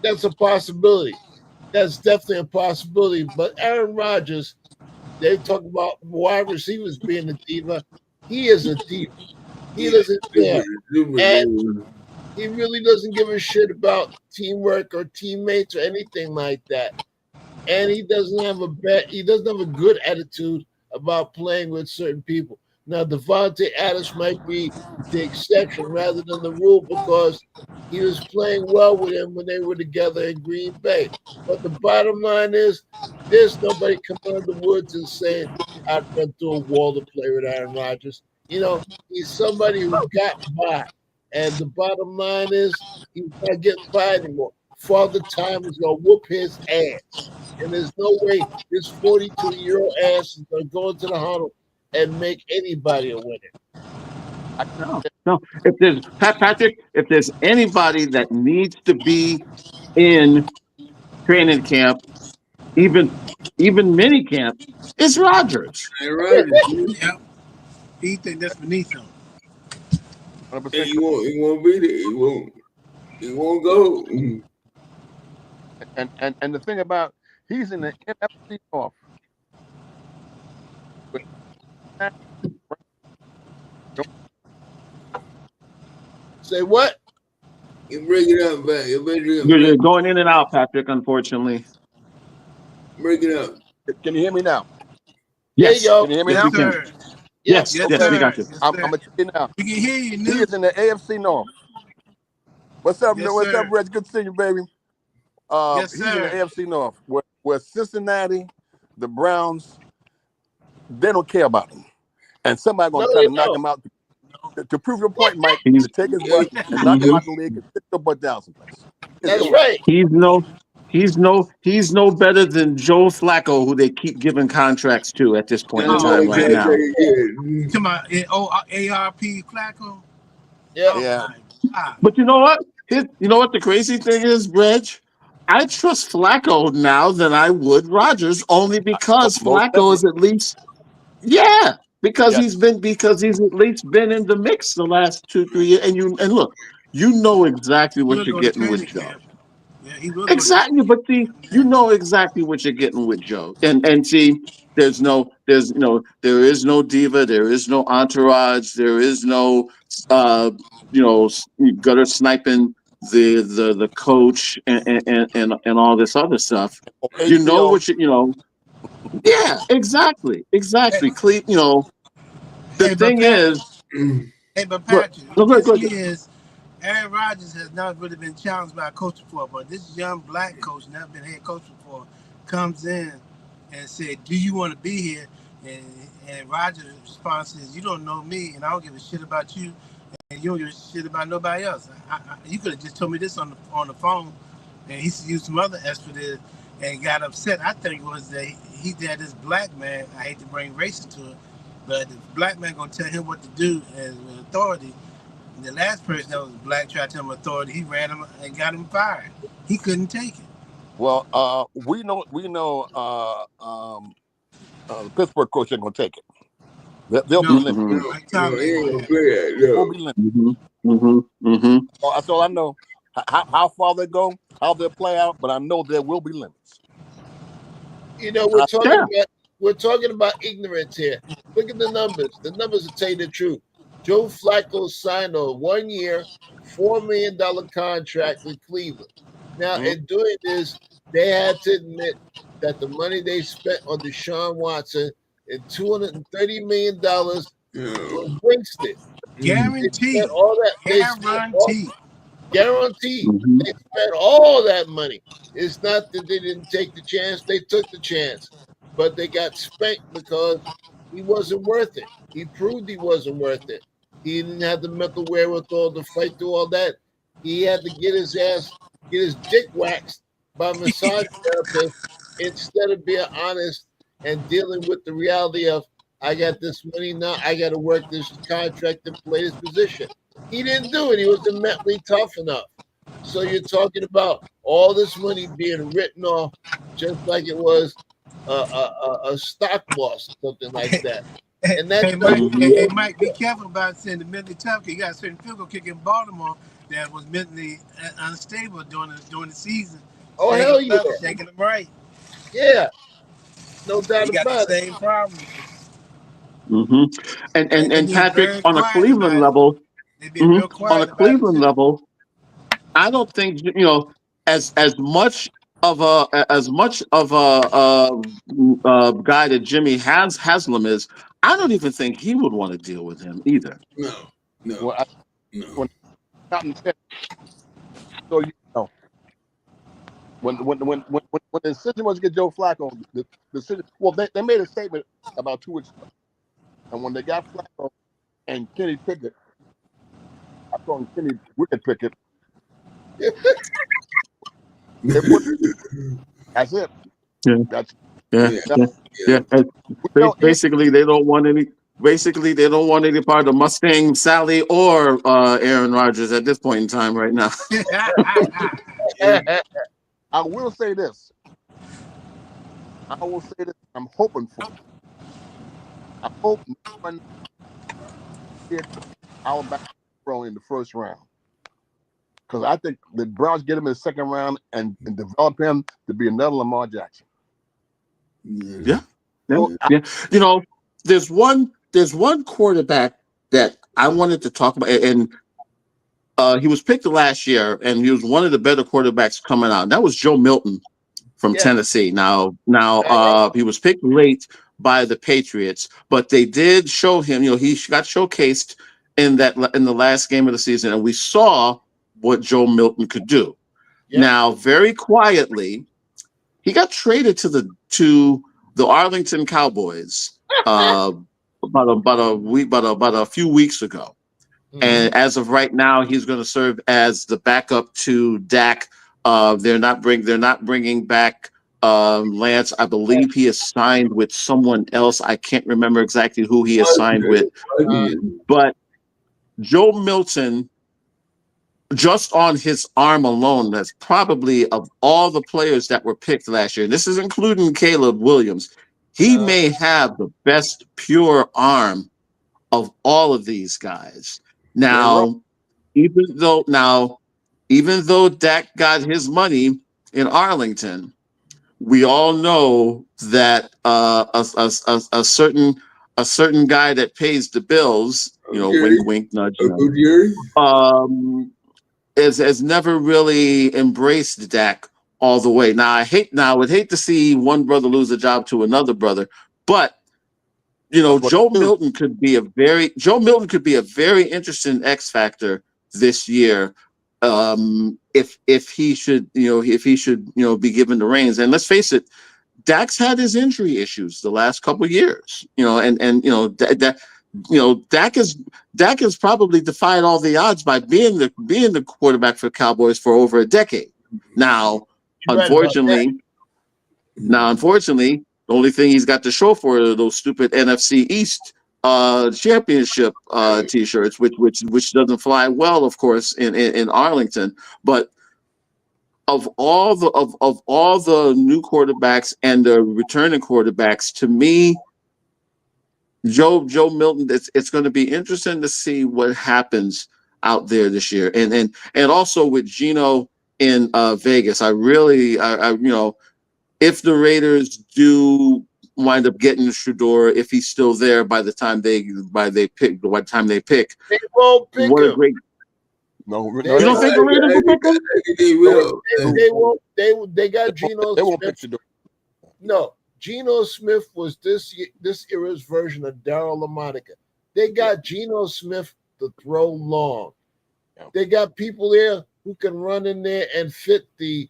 B: That's a possibility. That's definitely a possibility. But Aaron Rodgers, they talk about wide receivers being a diva. He is a diva. He doesn't care. And he really doesn't give a shit about teamwork or teammates or anything like that. And he doesn't have a good attitude about playing with certain people. Now Devontae Adams might be the exception rather than the rule, because he was playing well with him when they were together in Green Bay. But the bottom line is there's nobody coming out of the woods and saying, "I'd run through a wall to play with Aaron Rodgers." He's somebody who got by. And the bottom line is he's not getting by anymore. Father Time is gonna whoop his ass. And there's no way this 42-year-old ass is gonna go into the huddle and make anybody a winner.
A: no. If there's Patrick, if there's anybody that needs to be in training camp, even mini camp, it's Rodgers.
C: And Rodgers,
D: Yep, he think that's beneath him.
E: 100%
C: he won't be there. He won't go.
E: and the thing about, he's in the NFC North.
B: Say what?
C: You break it up, man. You break it up,
A: You're
C: man.
A: going in and out, Patrick, unfortunately.
C: Break it up.
E: Can you hear me now?
B: There you
A: Yes.
B: go.
E: Can you hear me
A: Yes,
E: now?
A: we can.
D: Sir.
A: Yes.
B: Yes.
D: Yes,
A: Yes, we
D: sir.
A: got you.
D: Yes,
E: I'm
D: sir.
E: gonna tell you now.
D: We can hear you,
E: He
D: New.
E: is in the AFC North. What's up,
D: Yes,
E: What's up,
D: sir.
E: Reg? Good to see you, baby.
D: Yes,
E: He's in the
D: sir.
E: AFC North, where Cincinnati, the Browns, they don't care about him, and somebody
B: No,
E: gonna try
B: they
E: to knock
B: don't.
E: him out. To prove your point, Mike,
A: He's
E: to take his
C: Yeah,
E: butt and knock him
A: mhm.
E: out the league and sit your butt down someplace. It's
B: That's
E: over.
B: right.
A: he's no better than Joe Flacco, who they keep giving contracts to at this point in
C: that's
D: Oh,
A: time
C: what
A: right
C: I
D: man.
A: now.
C: yeah.
D: To my ARP Flacco.
B: Yeah.
D: Oh,
E: Yeah.
D: my God.
A: But you know what? You know what the crazy thing is, Reg? I trust Flacco now than I would Rodgers, only because
E: Most
A: Flacco
E: definitely.
A: is at least, yeah, because
E: Yes.
A: he's at least been in the mix the last 2-3 years. And look, you know exactly
D: He
A: what
D: will
A: you're
D: go to
A: getting with
D: training
A: Joe.
D: camp. Yeah, he will go to
A: Exactly,
D: training
A: but see,
D: camp.
A: you
D: Yeah.
A: know exactly what you're getting with Joe, and see, there is no diva, there is no entourage, there is no, uh, gutter sniping the coach and all this other stuff.
E: Or
A: You know
E: ATL.
A: what yeah,
D: Hey,
A: exactly. The
D: hey, but
A: thing
D: Pat,
A: is,
D: hey, but
A: look,
D: Patrick,
A: look,
D: what
A: look,
D: gets
A: look.
D: me is Aaron Rodgers has not really been challenged by a coach before, but this young black coach, never been head coach before, comes in and said, "Do you want to be here?" And Rodgers' response is, "You don't know me, and I don't give a shit about you, and you don't give a shit about nobody else. You could have just told me this on the phone." And he used some other expletives and got upset. I think it was that he had this black man. I hate to bring race into it, but the black man gonna tell him what to do as with authority. And the last person that was black tried to tell him authority. He ran him and got him fired. He couldn't take it.
E: Well, we know the Pittsburgh coach ain't gonna take it. They'll be
D: No,
E: limited.
C: No,
D: like Tom
C: no, he
D: ain't
C: ain't
D: gonna
C: gonna
D: have
C: play
D: it.
C: that.
E: They'll
C: No.
E: be limited.
A: Mm-hmm.
E: That's all I know. How far they go, how they'll play out, but I know there will be limits.
B: You know,
E: Uh,
B: we're talking about ignorance here. Look at the numbers. The numbers will tell you the truth. Joe Flacco signed a 1 year, $4 million contract with Cleveland. Now,
E: mhm.
B: in doing this, they had to admit that the money they spent on Deshaun Watson and $230 million was
C: No.
B: wasted. They spent
D: Guaranteed.
B: all that. They spent all
D: Guaranteed.
B: guaranteed.
A: Mm-hmm.
B: They spent all that money. It's not that they didn't take the chance, they took the chance. But they got spanked because he wasn't worth it. He proved he wasn't worth it. He didn't have the mental wherewithal to fight through all that. He had to get his dick waxed by a massage therapist instead of being honest and dealing with the reality of I got this money now, I got to work this contract and play this position. He didn't do it. He wasn't mentally tough enough. So you're talking about all this money being written off just like it was a stock loss, something like that. And that's
D: Hey,
B: not
D: Mike.
B: what
A: Mm-hmm.
D: Hey,
B: you
D: Mike. Be careful about saying the mentally tough. 'Cause you got a certain field goal kicker in Baltimore that was mentally unstable during the season,
B: Oh,
D: shaking
B: hell
D: them
B: yeah.
D: left, shaking them right.
B: Yeah, no
D: He
B: doubt
D: got the
B: about it.
D: same problem,
A: Mm-hmm.
D: and they
A: And
D: being
A: Patrick,
D: very
A: on a
D: quiet
A: Cleveland
D: about it.
A: level,
D: They being real
A: on a
D: quiet about it
A: Cleveland
D: too.
A: level, I don't think as much of a guy that Jimmy Haslam is. I don't even think he would want to deal with him either.
C: No. No.
E: well,
C: No.
E: when out in the so you know when the decision was to get Joe Flacco, the decision. Well, they made a statement about 2 weeks ago, and when they got Flacco and Kenny Pickett, I call him Kenny Wicked Pickett. They put that's it.
A: Yeah,
E: That's
A: yeah,
C: Yeah.
A: yeah,
C: Yeah.
A: yeah.
E: we know.
A: Basically, they don't want any. Basically, they don't want any part of Mustang Sally or Aaron Rodgers at this point in time right now.
E: I will say this. I will say this. I'm hoping for. I hope no one hit Alabama in the first round because I think the Browns get him in the second round and develop him to be another Lamar Jackson.
A: Yeah, yeah,
E: So
A: yeah. There's one quarterback that I wanted to talk about, and he was picked last year, and he was one of the better quarterbacks coming out. That was Joe Milton from
B: Yeah.
A: Tennessee. Now, he was picked late by the Patriots, but they did show him. He got showcased in the last game of the season, and we saw what Joe Milton could do.
B: Yeah.
A: Now, very quietly, he got traded to the Arlington Cowboys about a few weeks ago. And as of right now, he's going to serve as the backup to Dak. They're not bringing back Lance. I believe he is signed with someone else. I can't remember exactly who he is signed with. But Joe Milton, just on his arm alone, that's probably, of all the players that were picked last year, and this is including Caleb Williams, he may have the best pure arm of all of these guys. Now, even though Dak got his money in Arlington, we all know that a certain guy that pays the bills, wink, wink, nudge, nudge, has never really embraced Dak all the way. Now, I would hate to see one brother lose a job to another brother, but Joe Milton could be a very interesting X factor this year, if he should be given the reins. And let's face it, Dak's had his injury issues the last couple of years, Dak has probably defied all the odds by being the quarterback for the Cowboys for over a decade. Now, unfortunately, the only thing he's got to show for are those stupid NFC East championship T-shirts, which doesn't fly well, of course, in Arlington. But of all the new quarterbacks and the returning quarterbacks, to me, Joe Milton, it's going to be interesting to see what happens out there this year, and also with Geno in Vegas. If the Raiders do wind up getting Shedeur, if he's still there by the time they pick,
B: they won't pick
A: what
B: him.
A: a great.
E: No,
A: You don't think the Raiders will pick him?
C: They will.
B: They won't. They got Geno.
E: They won't pick Shedeur.
B: No, Geno Smith was this era's version of Daryl LaMonica. They got Geno Smith to throw long.
E: Yeah.
B: They got people there who can run in there and fit the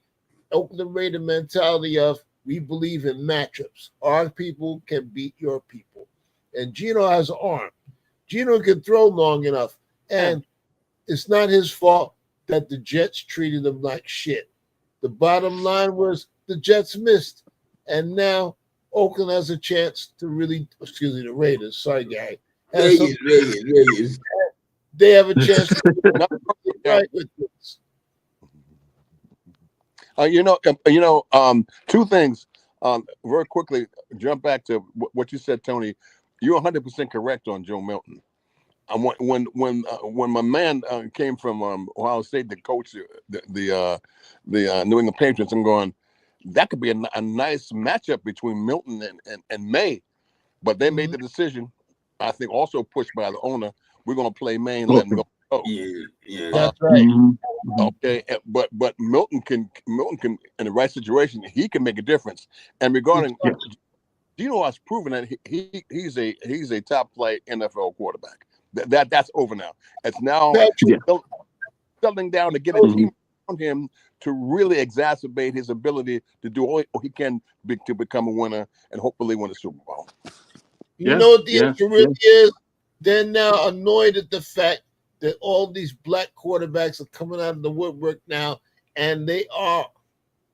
B: Oakland Raider mentality of, we believe in matchups. Our people can beat your people. And Geno has an arm. Geno can throw long enough. And it's not his fault that the Jets treated him like shit. The bottom line was the Jets missed. And now Oakland has a chance to really, the Raiders. Sorry, Gary.
C: Vegas.
B: They have a chance to get right with this.
E: Two things. Very quickly, jump back to what you said, Tony. You're 100% correct on Joe Milton. When my man came from Ohio State to coach the New England Patriots, I'm going, that could be a nice matchup between Milton and May, but they made the decision. I think also pushed by the owner. We're going to play May and let him go.
C: Yeah.
B: That's right.
E: Okay, but Milton can in the right situation, he can make a difference. And regarding Geno has proven that he's a top flight NFL quarterback. That's over now. It's now settling down to get a team around him to really exacerbate his ability to do all he can to become a winner and hopefully win a Super Bowl.
B: You know what the issue really is? They're now annoyed at the fact that all these black quarterbacks are coming out of the woodwork now, and they are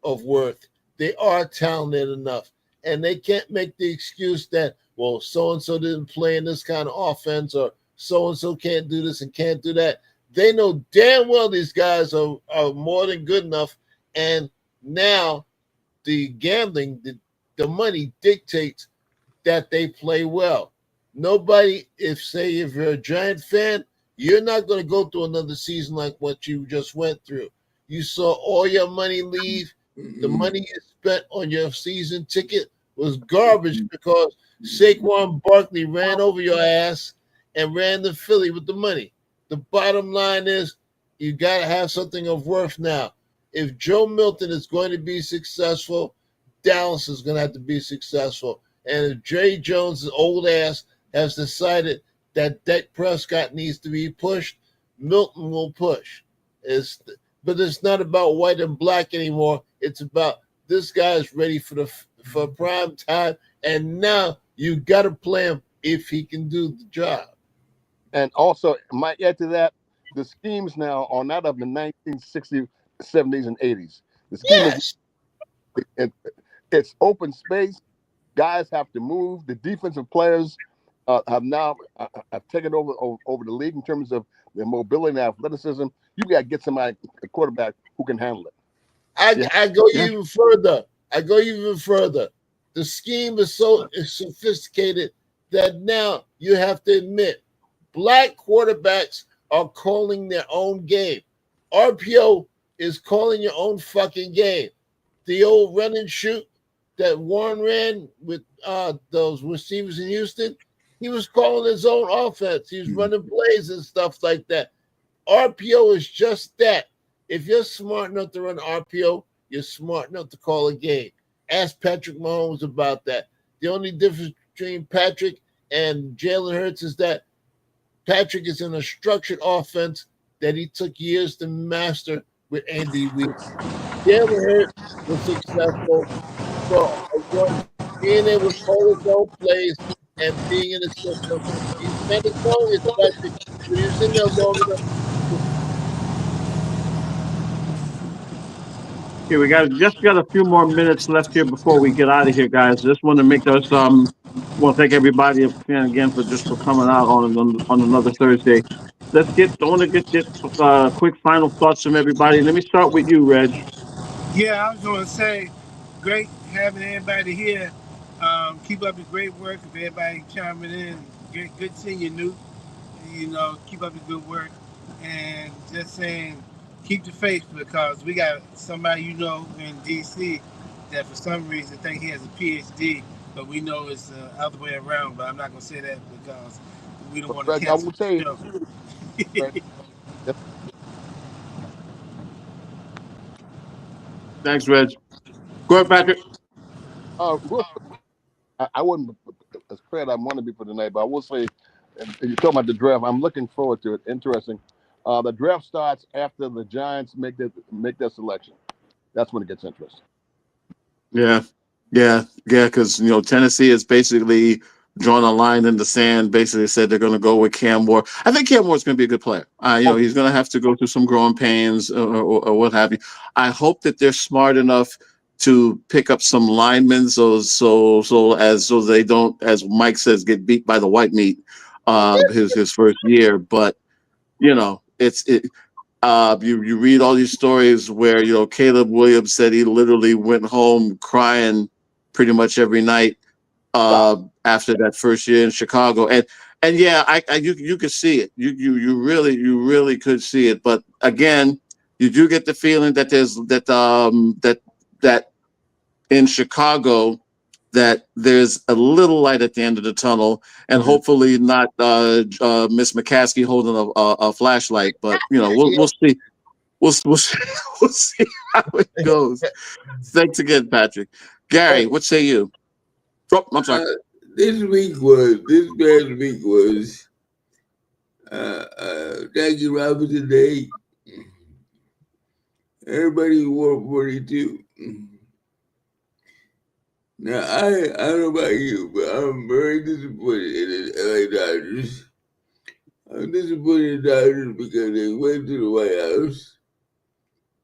B: of worth. They are talented enough. And they can't make the excuse that, well, so-and-so didn't play in this kind of offense, or so-and-so can't do this and can't do that. They know damn well these guys are more than good enough. And now the gambling, the money dictates that they play well. Nobody, if you're a Giant fan, you're not going to go through another season like what you just went through. You saw all your money leave. The money you spent on your season ticket was garbage because Saquon Barkley ran over your ass and ran to Philly with the money. The bottom line is You got to have something of worth now. If Joe Milton is going to be successful, Dallas is going to have to be successful. And if Jerry Jones' old ass has decided that Dak Prescott needs to be pushed, Milton will push. But it's not about white and black anymore. It's about this guy is ready for prime time, and now you got to play him if he can do the job.
E: And also, might add to that, the schemes now are not of the 1960s, 70s, and 80s. The scheme
B: Yes.
E: It's open space. Guys have to move. The defensive players have now have taken over the league in terms of their mobility and athleticism. You got to get somebody, a quarterback, who can handle it.
B: I go even further. The scheme is so sophisticated that now you have to admit black quarterbacks are calling their own game. RPO is calling your own fucking game. The old run and shoot that Warren ran with those receivers in Houston, he was calling his own offense. He was running plays and stuff like that. RPO is just that. If you're smart enough to run RPO, you're smart enough to call a game. Ask Patrick Mahomes about that. The only difference between Patrick and Jalen Hurts is that Patrick is in a structured offense that he took years to master with Andy Reid. Jalen Hurts was successful for being able to call his own plays and being in the system. He's not as long as Patrick, but he was in there long enough.
A: Okay, we just got a few more minutes left here before we get out of here, guys. Just want to make us want to thank everybody again for coming out on another Thursday. I want to get quick final thoughts from everybody. Let me start with you, Reg.
D: Yeah, I was going to say, great having everybody here. Keep up the great work. If everybody chiming in, good seeing you, Newt. Keep up the good work. And just saying, keep the faith, because we got somebody in D.C. that for some reason think he has a PhD, but we know it's the other way around. But I'm not going to say that because we don't want to
E: Greg, I
D: cancel
E: will say,
D: the show.
E: Greg,
A: Thanks, Reg. Go ahead, Patrick.
E: real quick, I wouldn't as prepared I want to be for tonight, but I will say, and you're talking about the draft. I'm looking forward to it. Interesting. The draft starts after the Giants make their selection. That's when it gets interesting.
A: Yeah, because Tennessee has basically drawn a line in the sand. Basically said they're going to go with Cam Ward. I think Cam Ward's going to be a good player. He's going to have to go through some growing pains or what have you. I hope that they're smart enough to pick up some linemen so they don't, as Mike says, get beat by the white meat his first year. But you read all these stories where Caleb Williams said he literally went home crying pretty much every night after that first year in Chicago, and yeah, you could see it. You really could see it. But again, you do get the feeling that there's that in Chicago that there's a little light at the end of the tunnel, and hopefully not Miss McCaskey holding a flashlight. But we'll see. We'll see how it goes. Thanks again, Patrick. Gary, what say you? Oh, I'm sorry.
C: This past week was Jackie Robinson Day. Everybody wore 42. Now, I don't know about you, but I'm very disappointed in the LA Dodgers. I'm disappointed in the Dodgers because they went to the White House.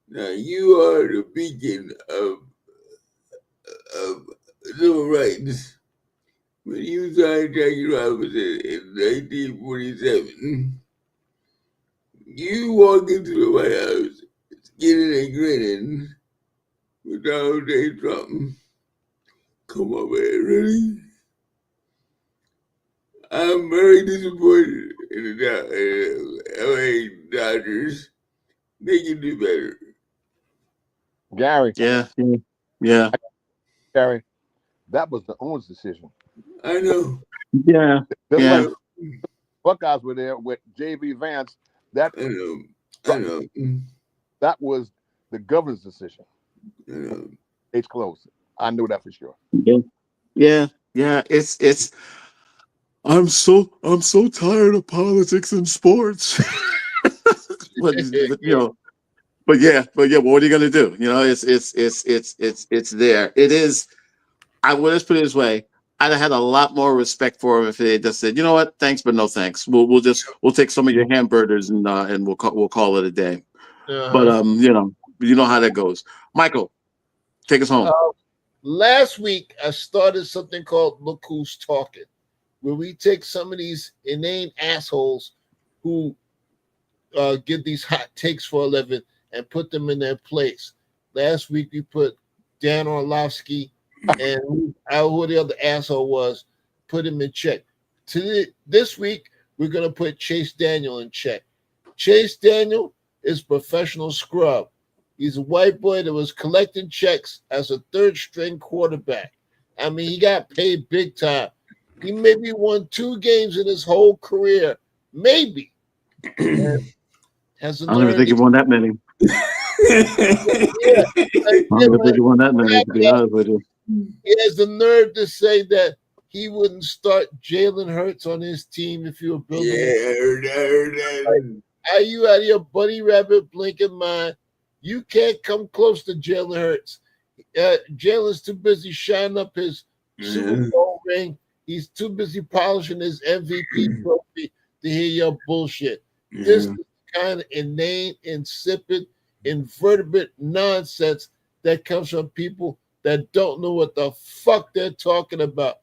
C: Now, you are the beacon of civil rights. When you signed Jackie Robinson in 1947, you walk into the White House skinning and grinning with Donald J. Trump. Come on, man, really? I'm very disappointed in the LA Dodgers. They can do better.
E: Gary.
A: Yeah.
E: Gary, that was the owner's decision.
C: I know.
A: Yeah.
E: Like Buckeyes were there with J.V. Vance.
C: I know. I know.
E: That was the governor's decision.
C: I know.
E: It's closed. I knew that for sure.
A: Yeah. It's. I'm so tired of politics and sports. but But yeah. But what are you gonna do? It's there. It is. I will just put it this way. I'd have had a lot more respect for him if they just said, you know what, thanks, but no thanks. We'll take some of your hamburgers and we'll call it a day. But
B: Uh-huh.
A: you know how that goes. Michael, take us home.
B: Last week, I started something called Look Who's Talking, where we take some of these inane assholes who give these hot takes for a living and put them in their place. Last week, we put Dan Orlovsky and who the other asshole was, put him in check. This week, we're going to put Chase Daniel in check. Chase Daniel is professional scrub. He's a white boy that was collecting checks as a third string quarterback. I mean, he got paid big time. He maybe won 2 games in his whole career. Maybe. Has the
A: I don't even
B: nerve
A: think he won that many.
B: yeah,
A: I don't even think he won that many, to be honest with you.
B: he has the nerve to say that he wouldn't start Jalen Hurts on his team if you were building it.
C: Yeah, I heard that.
B: Are you out of your bunny rabbit blinking mind? You can't come close to Jalen Hurts. Jalen's too busy shining up his Super Bowl ring. He's too busy polishing his MVP trophy to hear your bullshit. This is kind of inane, insipid, invertebrate nonsense that comes from people that don't know what the fuck they're talking about.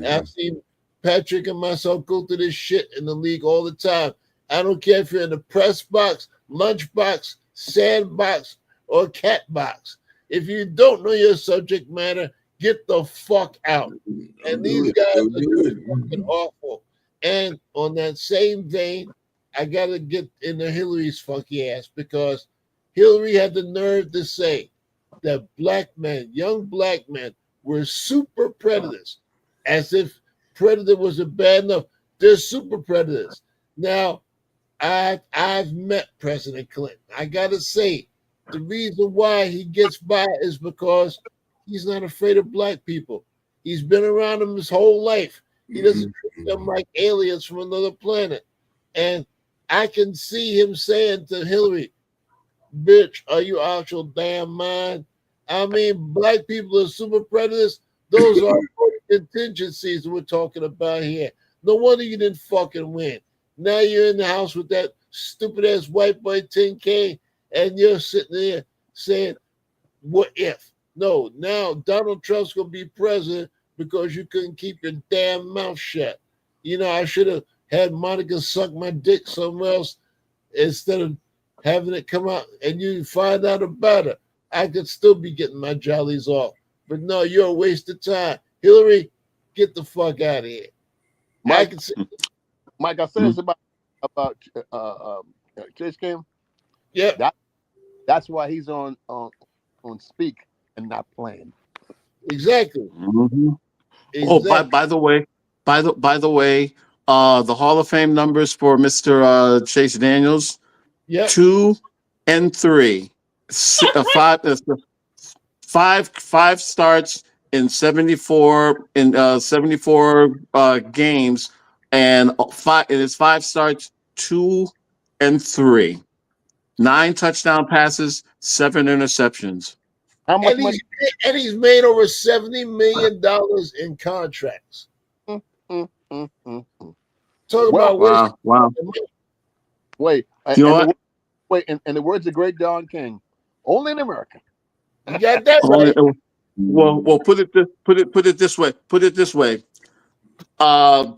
B: I've seen Patrick and myself go through this shit in the league all the time. I don't care if you're in the press box, lunch box, sandbox, or cat box. If you don't know your subject matter, get the fuck out. And these guys are just fucking awful. And on that same vein, I gotta get into Hillary's funky ass because Hillary had the nerve to say that black men, young black men, were super predators, as if predator wasn't bad enough. They're super predators. Now, I've met President Clinton. I gotta say, the reason why he gets by is because he's not afraid of black people. He's been around them his whole life. He doesn't treat them like aliens from another planet. And I can see him saying to Hillary, bitch, are you out your damn mind? I mean, black people are super predators. Those are contingencies we're talking about here. No wonder you didn't fucking win. Now you're in the house with that stupid ass white boy 10K, and you're sitting there saying, what if? No, now Donald Trump's gonna be president because you couldn't keep your damn mouth shut. You know, I should have had Monica suck my dick somewhere else instead of having it come out and you find out about it. I could still be getting my jollies off. But no, you're a waste of time. Hillary, get the fuck out of here.
E: Mike, I said this about Chase Kim.
B: Yeah,
E: That's why he's on speak and not playing.
B: exactly.
A: Mm-hmm.
B: Exactly.
A: Oh, by the way, the Hall of Fame numbers for Mr. Chase Daniels,
B: Yep.
A: 2 and 3, five starts in 74 games, and his 5 starts, 2 and 3, 9 touchdown passes, 7 interceptions.
E: How much
B: And
E: money?
B: he's made over $70 million in contracts. Talk about
A: Wow.
E: Wait,
A: You know what?
E: Wait, in the words of great Don King, only in America.
B: You got that right.
A: Well, put it this way. Put it this way.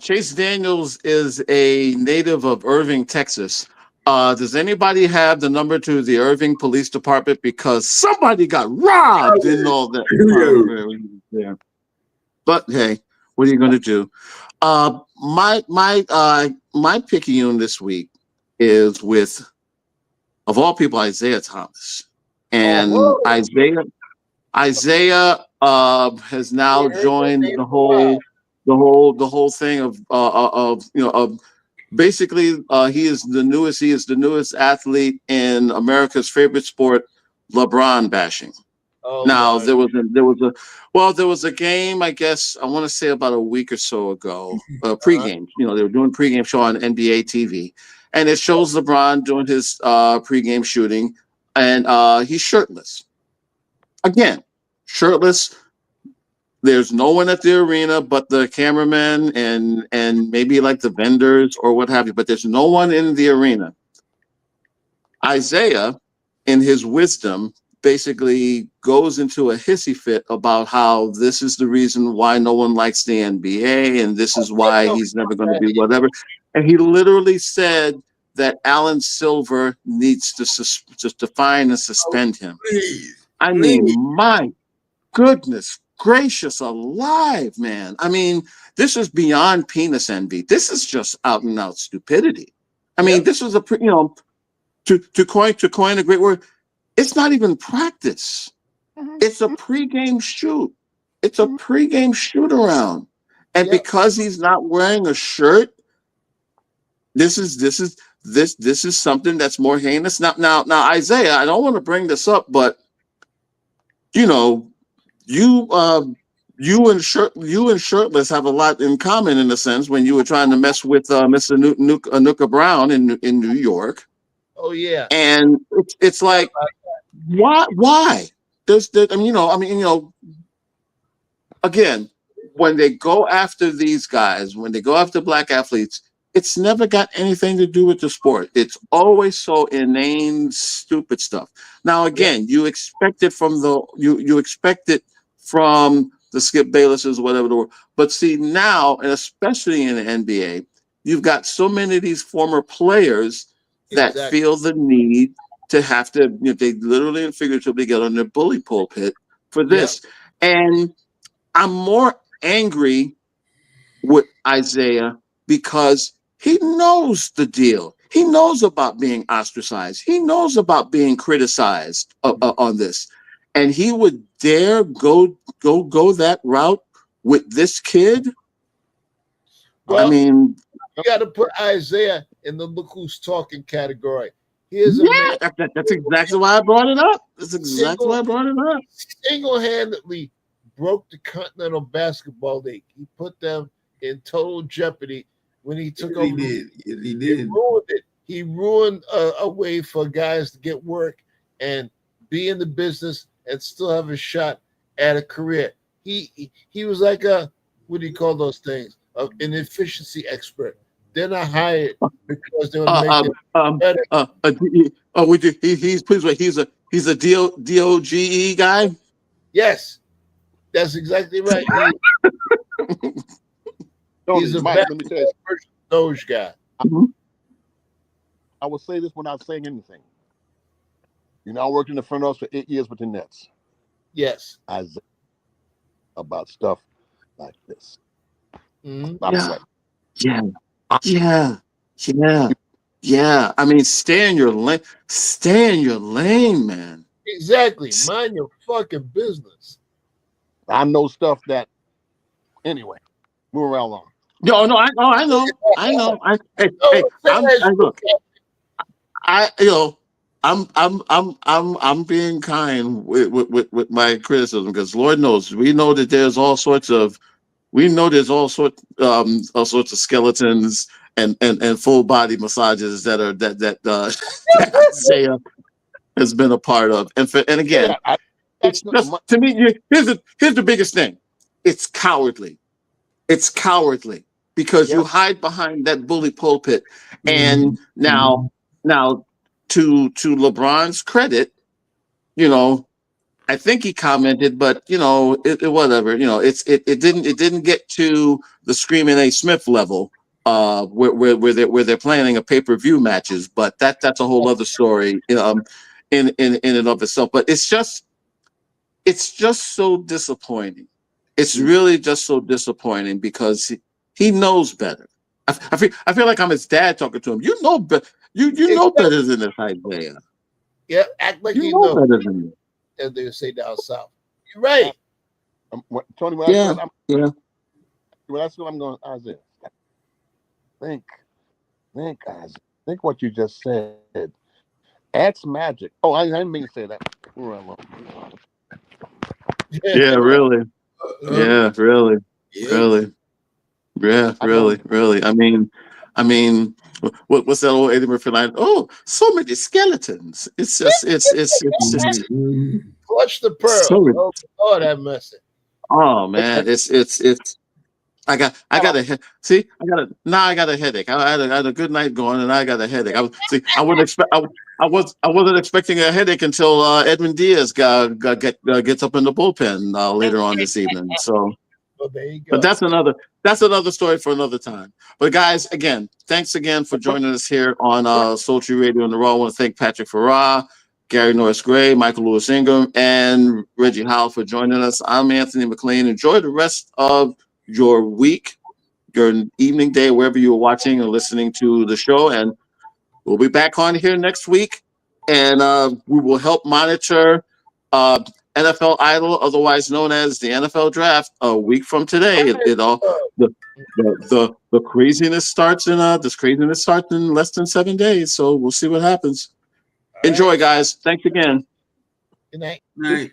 A: Chase Daniels is a native of Irving, Texas. Does anybody have the number to the Irving Police Department because somebody got robbed and all that? Yeah. But hey, what are you going to do? My picayune this week is with, of all people, Isaiah Thomas, and Isaiah has now joined the whole thing of basically, he is the newest. He is the newest athlete in America's favorite sport, LeBron bashing.
B: Oh
A: Now
B: my!
A: there was a game, I guess I want to say about a week or so ago,
B: Uh,
A: pregame. You know, they were doing pregame show on NBA TV, and it shows LeBron doing his pregame shooting, and he's shirtless. Again, shirtless. There's no one at the arena but the cameraman and maybe like the vendors or what have you, but there's no one in the arena. Isaiah, in his wisdom, basically goes into a hissy fit about how this is the reason why no one likes the NBA and this is why he's never going to be whatever. And he literally said that Alan Silver needs to just define and suspend him.
C: Please,
A: I mean, my goodness gracious alive, man. I mean, this is beyond penis envy. This is just out and out stupidity. I mean, this is to coin a great word, it's not even practice. It's a pregame shoot. It's a pregame shoot around. And because he's not wearing a shirt, this is something that's more heinous. Now, Isaiah, I don't want to bring this up, but you know, you and shirtless have a lot in common in a sense when you were trying to mess with Mr. Anuka Brown in New York.
B: Oh yeah,
A: and it's like, why? Again, when they go after these guys, when they go after black athletes, it's never got anything to do with the sport. It's always so inane, stupid stuff. Now, again, you expect it from you expect it from the Skip Baylesses, whatever. But see now, and especially in the NBA, you've got so many of these former players that feel the need to have to, they literally and figuratively get on their bully pulpit for this. And I'm more angry with Isaiah because he knows the deal. He knows about being ostracized. He knows about being criticized on this. And he would dare go that route with this kid.
B: Well,
A: I mean,
B: you got to put Isaiah in the look who's talking category. Here's a man.
A: That's exactly why I brought it up. That's exactly why I brought it up.
B: Single-handedly broke the Continental Basketball League. He put them in total jeopardy when he took over.
C: He did. Yes, he did.
B: He ruined it. He ruined a way for guys to get work and be in the business and still have a shot at a career. He was like what do you call those things? An efficiency expert. They're not hired because they want to make it better.
A: He's a DOGE guy.
B: Yes, that's exactly right. He's a
E: Mike, let me tell you,
B: Doge guy.
E: I will say this without saying anything. I worked in the front office for 8 years with the Nets.
B: Yes.
E: About stuff like this.
A: Yeah. I mean, stay in your lane. Stay in your lane, man.
B: Exactly. Mind your fucking business.
E: I know stuff that. Anyway, move around along.
A: No, I know. I'm being kind with my criticism because Lord knows we know that there's all sorts of skeletons and full body massages that Isaiah has been a part of, and again, it's just to me. Here's the biggest thing. It's cowardly. It's cowardly because you hide behind that bully pulpit, and now to LeBron's credit, I think he commented, but whatever. It didn't get to the Screaming A. Smith level, where they're planning a pay-per-view matches, but that's a whole other story, in and of itself. But it's just so disappointing. It's really just so disappointing because he knows better. I feel like I'm his dad talking to him. You know better. You know better than this, Isaiah.
B: Yeah, act like you
A: know better than me.
B: As they say down south. You're right.
E: Tony, when I said I'm going Isaiah, think think what you just said. X Magic. Oh, I didn't mean to say that.
A: Yeah, really. Yeah, really.
C: Yeah.
A: Really. Yeah, really, really. What's that old Eddie Murphy line? Oh, so many skeletons. It's just
B: Clutch the pearl.
A: so.
B: Oh, that message.
A: Oh man, it's. I got a I got a headache. I had a good night going, and I got a headache. I wasn't expecting a headache until Edwin Diaz gets up in the bullpen later on this evening. So.
B: Well, there you go.
A: But that's another story for another time. But guys, again, thanks again for joining us here on Sultry Radio in the Raw. I want to thank Patrick Farrar, Gary Norris Gray, Michael Lewis Ingram, and Reggie Howell for joining us. I'm Anthony McLean. Enjoy the rest of your week, your evening, day, wherever you're watching or listening to the show. And we'll be back on here next week. And we will help monitor NFL Idol, otherwise known as the NFL Draft, a week from today. The craziness starts in less than 7 days. So we'll see what happens. Enjoy, guys. Thanks again.
B: Good night.
C: Right.